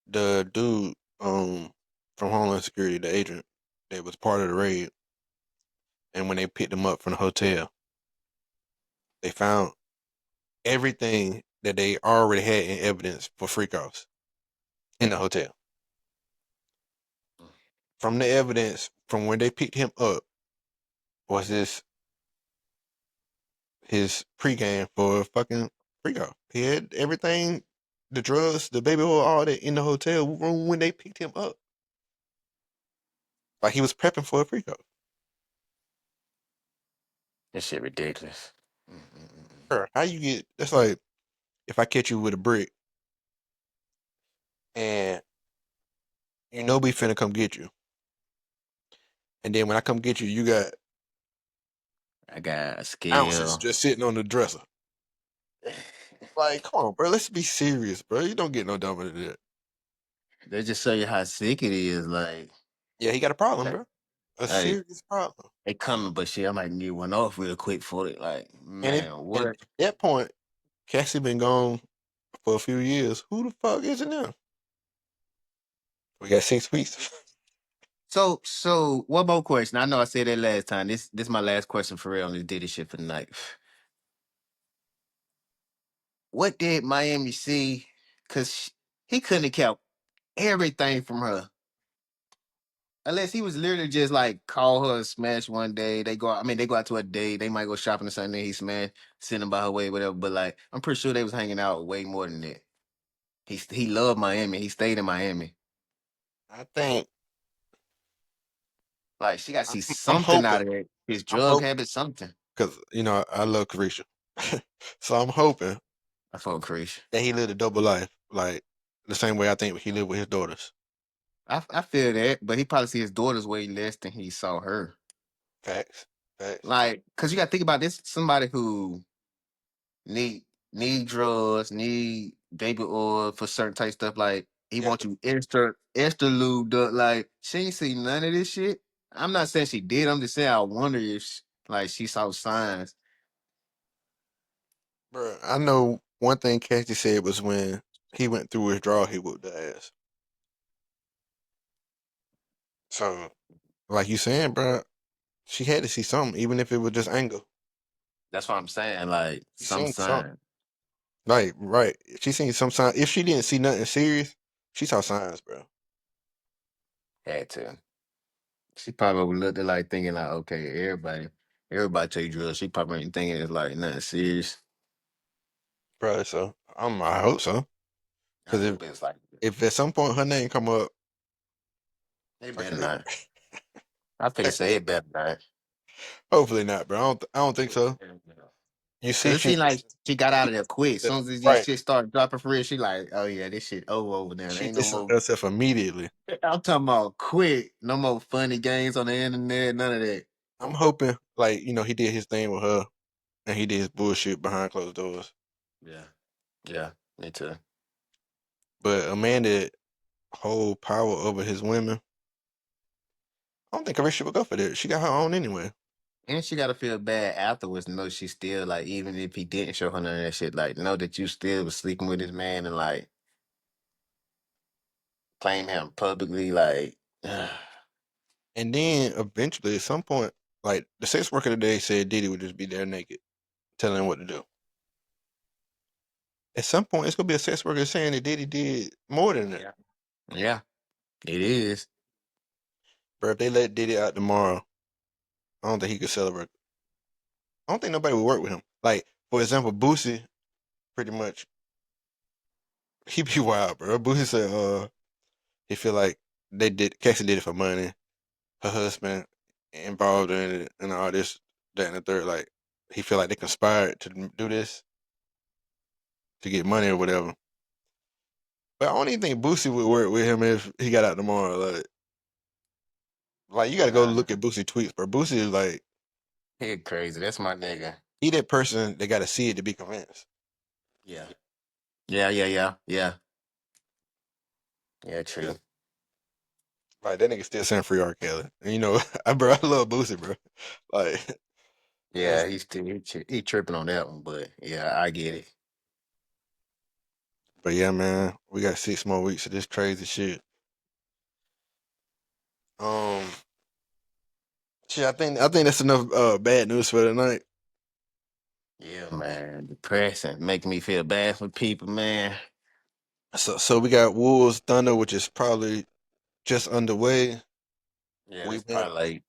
A: The dude, from Homeland Security, the agent that was part of the raid, and when they picked him up from the hotel, they found everything that they already had in evidence for freak offs in the hotel. From the evidence from when they picked him up was his pregame for a fucking freak off. He had everything, the drugs, the baby oil, all that in the hotel room when they picked him up. Like he was prepping for a freak off.
B: This shit ridiculous. Mm-mm-mm.
A: Bro, how you get that's like if I catch you with a brick and you know we finna come get you. And then when I come get you, you got
B: I got a
A: ounces
B: skill.
A: just sitting on the dresser. Like, come on, bro. Let's be serious, bro. You don't get no dumber than that.
B: They just show you how sick it is.
A: Yeah, he got a problem,
B: Like,
A: bro. A
B: like
A: serious problem.
B: they coming, but shit, I might need one off real quick for it. Like,
A: And it
B: man,
A: and
B: what?
A: at that point, Cassie been gone for a few years. Who the fuck is it now? We got 6 weeks.
B: So one more question. I know I said that last time. This my last question for real on this Diddy shit for the night. What did Miami see? Cause he couldn't have kept everything from her. Unless he was literally just like call her a smash one day. They go out to a date. They might go shopping or something. He smash, sitting by her way, whatever. But like, I'm pretty sure they was hanging out way more than that. He loved Miami. He stayed in Miami.
A: I think
B: Like she got to see
A: I'm
B: something
A: hoping.
B: out of it. His
A: I'm
B: drug
A: hoping
B: habit, something.
A: because I love Carisha, so I'm hoping
B: I felt crazy.
A: that he lived a double life, like the same way I think he lived with his daughters.
B: I feel that, but he probably see his daughters way less than he saw her.
A: Facts, facts.
B: Like, cause you got to think about this. Somebody who need need drugs, need baby oil for certain type stuff. Like he
A: Yeah,
B: wants you extra lubed up. Like she ain't see none of this shit. I'm not saying she did. I'm just saying I wonder if like she saw signs.
A: bro. I know one thing Cassie said was when he went through withdrawal, he whooped the ass. So, like you saying, bro, she had to see something, even if it was just anger.
B: That's what I'm saying. Like
A: She
B: some
A: seen something.
B: sign
A: Like, right. She seen some signs. If she didn't see nothing serious, she saw signs, bro.
B: had to. She probably looked at like thinking like, okay, everybody take drugs. She probably ain't thinking it's like nothing serious.
A: Bro, so I hope so.
B: I
A: Because
B: hope it's like
A: if at some point her name come up,
B: they better
A: fucking,
B: not. I figure say it better not.
A: hopefully not, bro. I don't think so. You
B: Cause
A: see,
B: it seemed like she got out of there quick. As
A: the-
B: soon as this
A: right.
B: shit started dropping for real, she like, oh yeah, this shit over there. There
A: She
B: ain't no
A: distanced
B: more.
A: herself immediately.
B: I'm talking about quick. No more funny games on the internet. None of that.
A: I'm hoping, like, he did his thing with her and he did his bullshit behind closed doors.
B: Yeah, yeah, me too.
A: But a man that hold power over his women, I don't think Carisha would go for that. She got her own anyway.
B: And she gotta feel bad afterwards. To know she still like, even if he didn't show her none of that shit, like know that you still was sleeping with his man and like claim him publicly. Like,
A: And then eventually, at some point, like the sex worker today said Diddy would just be there naked, telling him what to do. At some point, it's gonna be a sex worker saying that Diddy did more than that.
B: yeah, yeah, it is.
A: But if they let Diddy out tomorrow, I don't think he could celebrate. I don't think nobody would work with him. Like, for example, Boosie, pretty much, he be wild, bro. Boosie said, he feel like Cassie did it for money. Her husband involved in it and all this, that, and the third. Like, he feel like they conspired to do this to get money or whatever. But I don't even think Boosie would work with him if he got out tomorrow. Like you got to go
B: Nah,
A: look at Boosie tweets, but Boosie is like
B: he crazy. That's my nigga.
A: he that person that got to see it to be convinced.
B: Yeah, yeah. Yeah, true.
A: Like that nigga still saying free R. Kelly, and I love Boosie, bro. Like that's,
B: Yeah, he tripping on that one, but yeah, I get it.
A: but yeah, man, we got 6 more weeks of this crazy shit. Um, shit, I think that's enough bad news for tonight.
B: Yeah, man. Depressing. Making me feel bad for people, man.
A: So we got Wolves Thunder, which is probably just underway.
B: Yeah,
A: We
B: it's
A: went
B: probably like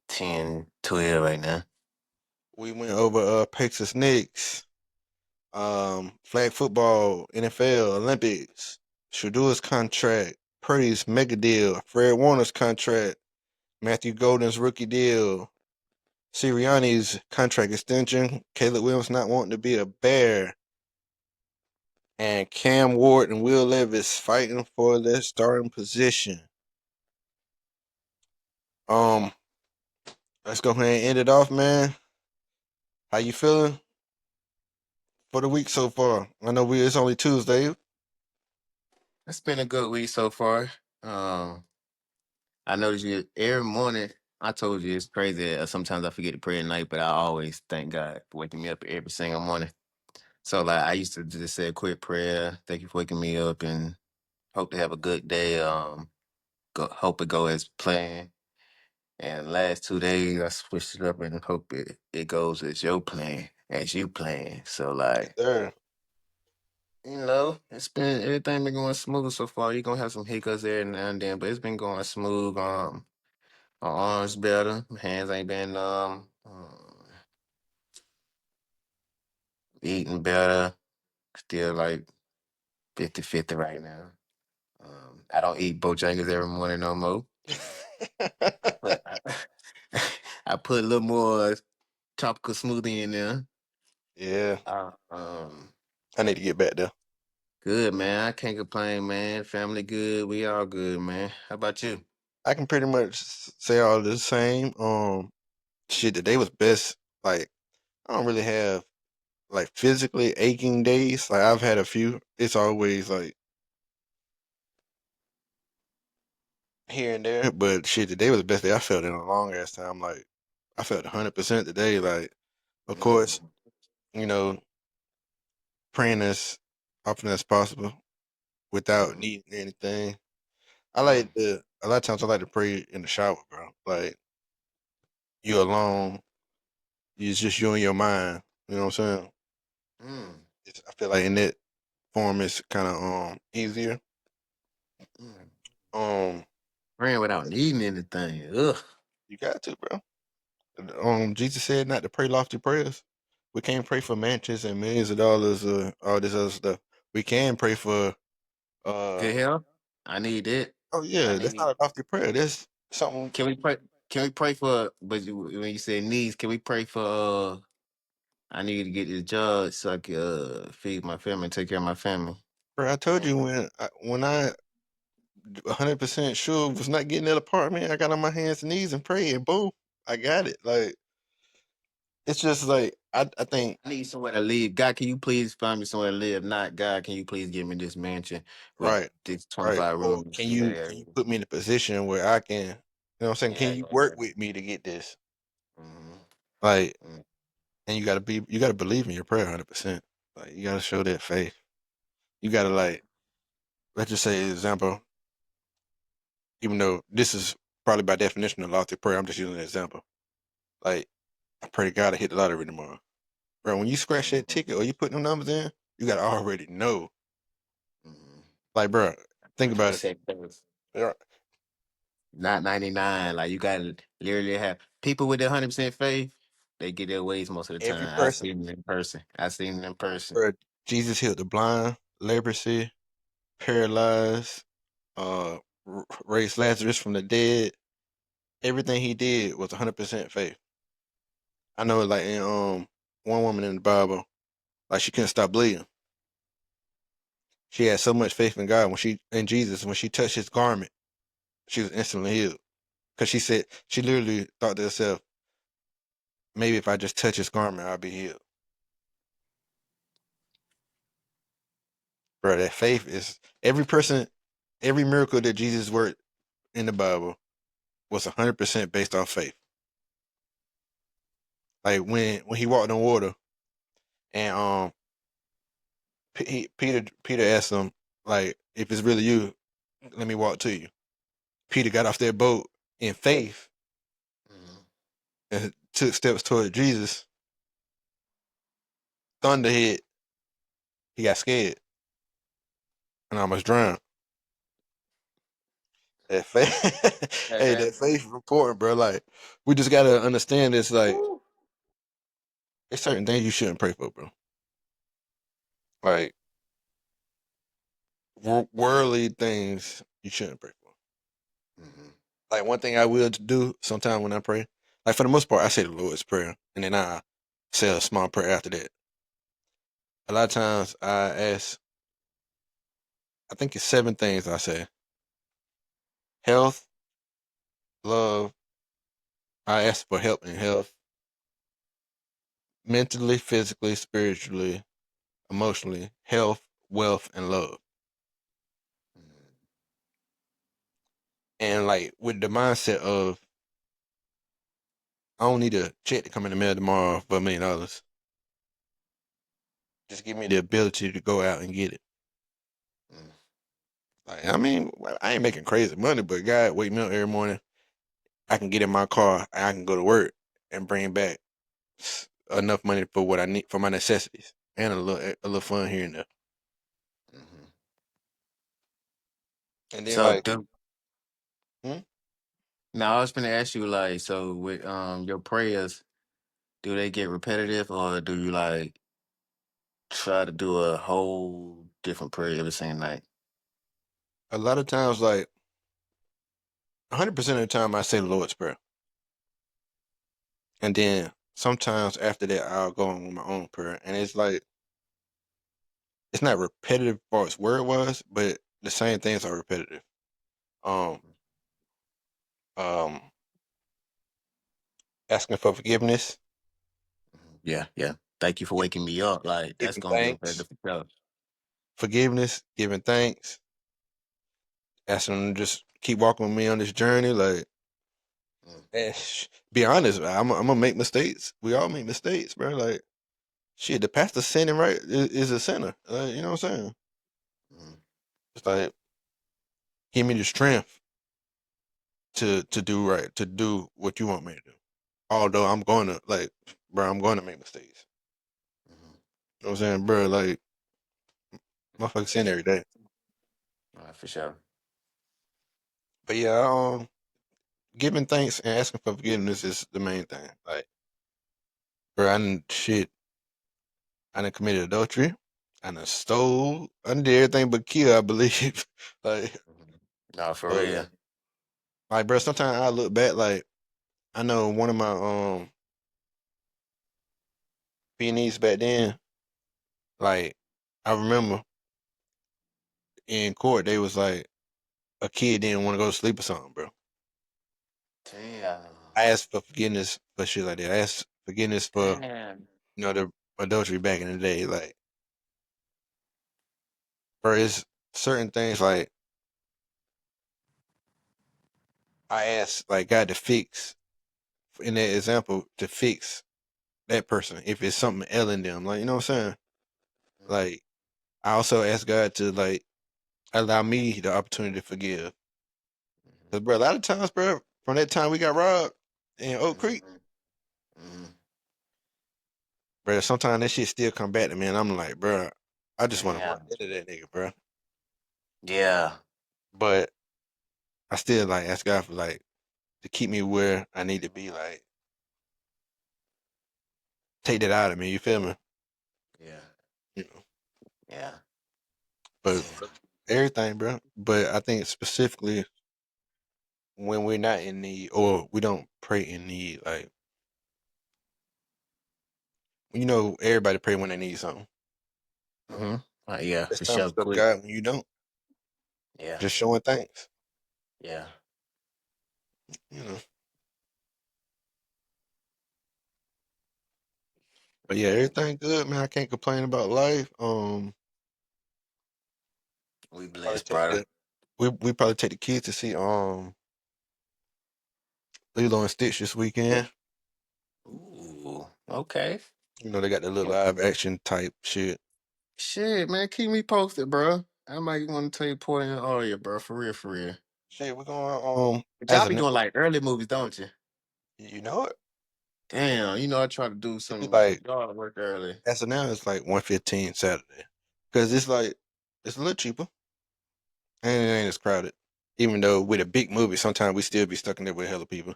B: 10, 12 right now.
A: we went over Pacers Knicks, flag football, NFL, Olympics, Shadour's contract, Purdy's mega deal, Fred Warner's contract, Matthew Golden's rookie deal, Sirianni's contract extension, Caleb Williams not wanting to be a Bear, and Cam Ward and Will Levis fighting for their starting position. Um, let's go ahead and end it off, man. How you feeling for the week so far? I know it's only Tuesday.
B: It's been a good week so far. Um, I noticed you every morning. I told you it's crazy. Sometimes I forget to pray at night, but I always thank God for waking me up every single morning. So like I used to just say a quick prayer. Thank you for waking me up, and hope to have a good day. Hope it go as planned. And last 2 days I switched it up and hope it goes as your plan, as you plan. So
A: Yes,
B: like,
A: sir.
B: it's been everything been going smooth so far. You're gonna have some hiccups there now and then, but it's been going smooth. My arms better, my hands ain't been eating better. Still like 50-50 right now. I don't eat Bojangles every morning no more. But I put a little more tropical smoothie in there.
A: Yeah,
B: Uh, um,
A: I need to get back there.
B: Good man. I can't complain, man. Family good. We all good, man. How about you?
A: I can pretty much say all the same. Shit, today was best. Like, I don't really have like physically aching days. Like, I've had a few. It's always like here and there, but shit, today was the best day I felt in a long ass time. Like, I felt 100% today. Like, of course,
B: Mm,
A: you know, praying as often as possible without
B: mm,
A: needing anything. I
B: mm,
A: like to a lot of times I like to pray in the shower, bro. Like, you alone, it's just you and your mind. You know what I'm saying?
B: mm,
A: I feel like in that form it's kind of easier.
B: mm.
A: Um,
B: Praying without needing anything. Ugh.
A: you got to, bro. Jesus said not to pray lofty prayers. We can't pray for mansions and millions of dollars or all this other stuff. We can pray for uh
B: Good health. I need it.
A: oh
B: I
A: yeah, that's
B: need.
A: not a lofty prayer. That's something.
B: Can we pray? Can we pray for? But when you say needs, can we pray for? I need to get this job so I can feed my family, take care of my family.
A: Bro, I told you when I 100% sure was not getting that apartment, I got on my hands and knees and prayed, and boom, I got it. Like, it's just like I think
B: I need somewhere to live. God, can you please find me somewhere to live? Not God, can you please give me this mansion with
A: right,
B: this
A: right.
B: 25
A: Or
B: rooms?
A: can you put me in a position where I can, you know what I'm saying? Can
B: Yeah.
A: you work with me to get this?
B: Mm-hmm.
A: Like,
B: Mm-hmm.
A: and you gotta believe in your prayer 100%. Like, you gotta show that faith. You gotta like, let's just say example. Even though this is probably by definition a lofty prayer, I'm just using an example. Like, I pray to God to hit the lottery tomorrow, bro. When you scratch that
B: Mm-hmm.
A: ticket or you put them numbers in, you gotta already know.
B: Mm-hmm.
A: Like, bro, think about it.
B: 100% faith.
A: Yeah,
B: Not 99. Like you gotta literally have people with their 100% faith, they get their ways most of the
A: every
B: time. I
A: person,
B: seen them in person. I seen them in person.
A: bro. Jesus healed the blind, leprosy, paralyzed, raised Lazarus from the dead. Everything he did was 100% faith. I know, like in one woman in the Bible, like she couldn't stop bleeding. She had so much faith in God when she in Jesus when she touched his garment, she was instantly healed. Cause she said she literally thought to herself, maybe if I just touch his garment, I'll be healed. Bro, that faith is every person, every miracle that Jesus worked in the Bible was 100% based on faith. Like when he walked on water and Peter asked him like, if it's really you, let me walk to you. Peter got off that boat in faith
B: Mhm.
A: and took steps toward Jesus. thunder hit, he got scared and I almost drowned. That faith, hey, that faith is important, bro. Like, we just gotta understand this. Like,
B: Woo.
A: there's certain things you shouldn't pray for, bro. Like, worldly things you shouldn't pray for.
B: Mm-hmm.
A: Like, one thing I will do sometime when I pray, like for the most part, I say the Lord's prayer, and then I say a small prayer after that. A lot of times I ask, I think it's 7 things I say: health, love. I ask for help in health, mentally, physically, spiritually, emotionally, health, wealth, and love. And like with the mindset of I don't need a check to come in the mail tomorrow for $1 million. Just give me the ability to go out and get it.
B: Mm-hmm.
A: Like, I mean, I ain't making crazy money, but God wake me up every morning. I can get in my car and I can go to work and bring back enough money for what I need for my necessities and a little fun here and there.
B: Mm-hmm.
A: And then
B: So,
A: like,
B: do
A: hmm?
B: now I was gonna ask you like, so with your prayers, do they get repetitive, or do you like try to do a whole different prayer every single night?
A: A lot of times, like 100% of the time, I say the Lord's prayer, and then sometimes after that, I'll go on with my own prayer, and it's like it's not repetitive as far as word was, but the same things are repetitive. Um, um, asking for forgiveness,
B: Yeah, yeah. Thank you for
A: gi-
B: waking me up. Like that's
A: giving
B: gonna be
A: thanks,
B: repetitive for sure.
A: forgiveness, giving thanks, asking them to just keep walking with me on this journey. Like,
B: Mm,
A: and be honest, I'm gonna make mistakes. We all make mistakes, bro. Like, shit, the pastor sinning right is a sinner. You know what I'm saying?
B: mm,
A: It's like give me the strength to do right, to do what you want me to do. Although I'm going to like, bro, I'm going to make mistakes.
B: mhm.
A: You know what I'm saying, bro? Like, motherfucker sin every day.
B: All right, for sure.
A: But yeah, giving thanks and asking for forgiveness is the main thing. Like, bro, I done committed adultery. I done stole. I done did everything but kill, I believe. like,
B: Mhm. No, for
A: uh,
B: real.
A: like, bro, sometimes I look back, like, I know one of my peonies back then, like, I remember in court, they was like, a kid didn't want to go to sleep or something, bro.
B: Damn.
A: I asked for forgiveness for shit like that. I asked forgiveness for,
B: Damn.
A: the adultery back in the day. Like, bro, it's certain things like, I asked, like, God to fix, in that example, to fix that person if it's something ailing them. Like, you know what I'm saying?
B: Mhm,
A: Like, I also asked God to, like, allow me the opportunity to forgive.
B: mhm,
A: Because, bro, a lot of times, bro, from that time we got robbed in Oak Creek,
B: mhm, mhm.
A: bro, sometimes that shit still come back to me, and I'm like, bro, I just want to run
B: Damn.
A: into that nigga, bro.
B: Yeah.
A: But I still, like, ask God for, like, to keep me where I need to be, like, take that out of me, you feel me?
B: Yeah.
A: You know,
B: Yeah.
A: but
B: Damn.
A: everything, bro. But I think specifically when we're not in need or we don't pray in need, like, everybody pray when they need something.
B: Mm-hmm. Yeah,
A: It's
B: for
A: time to
B: sure.
A: stuff
B: Quick.
A: God when you don't.
B: Yeah.
A: Just showing thanks,
B: Yeah.
A: you know. But yeah, everything good, man. I can't complain about life.
B: We
A: Probably
B: blessed,
A: take
B: brother.
A: the we probably take the kids to see Lilo and Stitch this weekend.
B: Ooh. Okay.
A: They got the little live action type shit.
B: Shit, man. Keep me posted, bro. I might want to tell you Portland all you, bro. For real, for real.
A: Shit, we're going
B: But
A: as
B: y'all
A: a
B: be doing like early movies, don't you?
A: you know it.
B: Damn, you know I try to do
A: It'd be
B: some
A: like
B: yard work early.
A: as of now, it's like 115 Saturday because it's like it's a little cheaper and it ain't as crowded. Even though with a big movie, sometimes we still be stuck in there with hella people,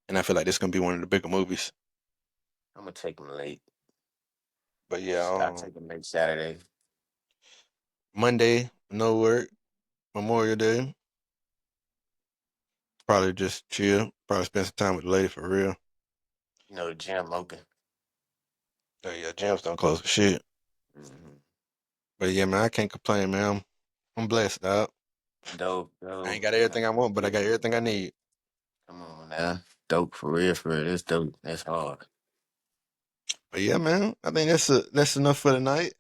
A: and I feel like this gonna be one of the bigger movies.
B: I'm gonna take them late.
A: But yeah,
B: I'll take them late Saturday.
A: Monday no work, Memorial Day, probably just chill, probably spend some time with the lady for real.
B: You know the gym open.
A: Oh yeah, gyms don't close for shit.
B: Mm-hmm.
A: But yeah, man, I can't complain, man. I'm blessed, dog.
B: Dope,
A: I ain't
B: dope.
A: got everything I want, but I got everything I need.
B: Come on now. Dope for real, for real. That's dope. That's hard.
A: But yeah, man, I think that's enough for tonight.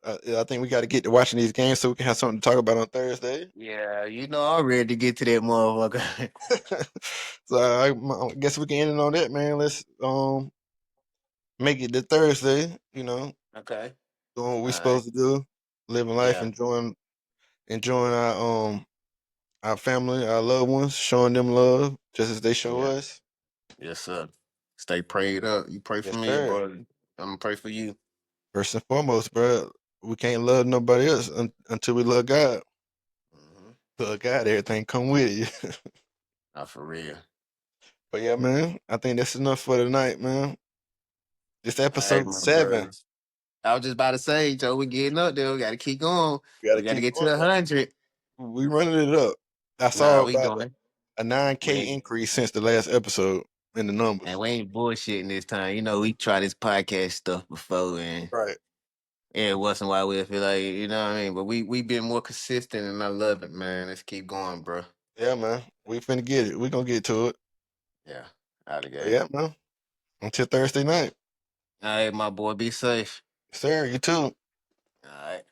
A: I think we got to get to watching these games so we can have something to talk about on Thursday.
B: Yeah, you know I'm ready to get to that motherfucker.
A: So I guess we can end it on that, man. Let's make it to Thursday.
B: Okay.
A: Doing what we
B: All right.
A: supposed to do, living life,
B: Yeah.
A: enjoying our family, our loved ones, showing them love just as they show
B: Yeah.
A: us.
B: Yes, sir. Stay prayed up. You pray for
A: Yes,
B: me,
A: sir.
B: bro. I'm gonna pray for you.
A: First and foremost, bro, we can't love nobody else until we love God.
B: Mm-hmm.
A: Love God, everything come with you.
B: Not for real.
A: But yeah, man, I think that's enough for tonight, man. This
B: All right,
A: episode
B: my
A: 7.
B: brother. I was just about to say, Joe, we getting up there. We gotta keep going.
A: We got to
B: We gotta
A: keep
B: get to
A: going.
B: 100.
A: We running it up. I
B: Nah,
A: saw
B: we
A: about
B: going.
A: a
B: We
A: 9K
B: ain't
A: increase since the last episode in the
B: and
A: numbers.
B: we ain't bullshitting this time. You know, we tried this podcast stuff before and
A: Right.
B: every once in a while we feel like, you know what I mean? But we been more consistent and I love it, man. Let's keep going, bro.
A: Yeah, man. We finna get it. We gonna get to it.
B: Yeah. Out of
A: But
B: gate.
A: yeah, man. Until Thursday night.
B: All right, my boy, be safe.
A: Sir, you too.
B: All right.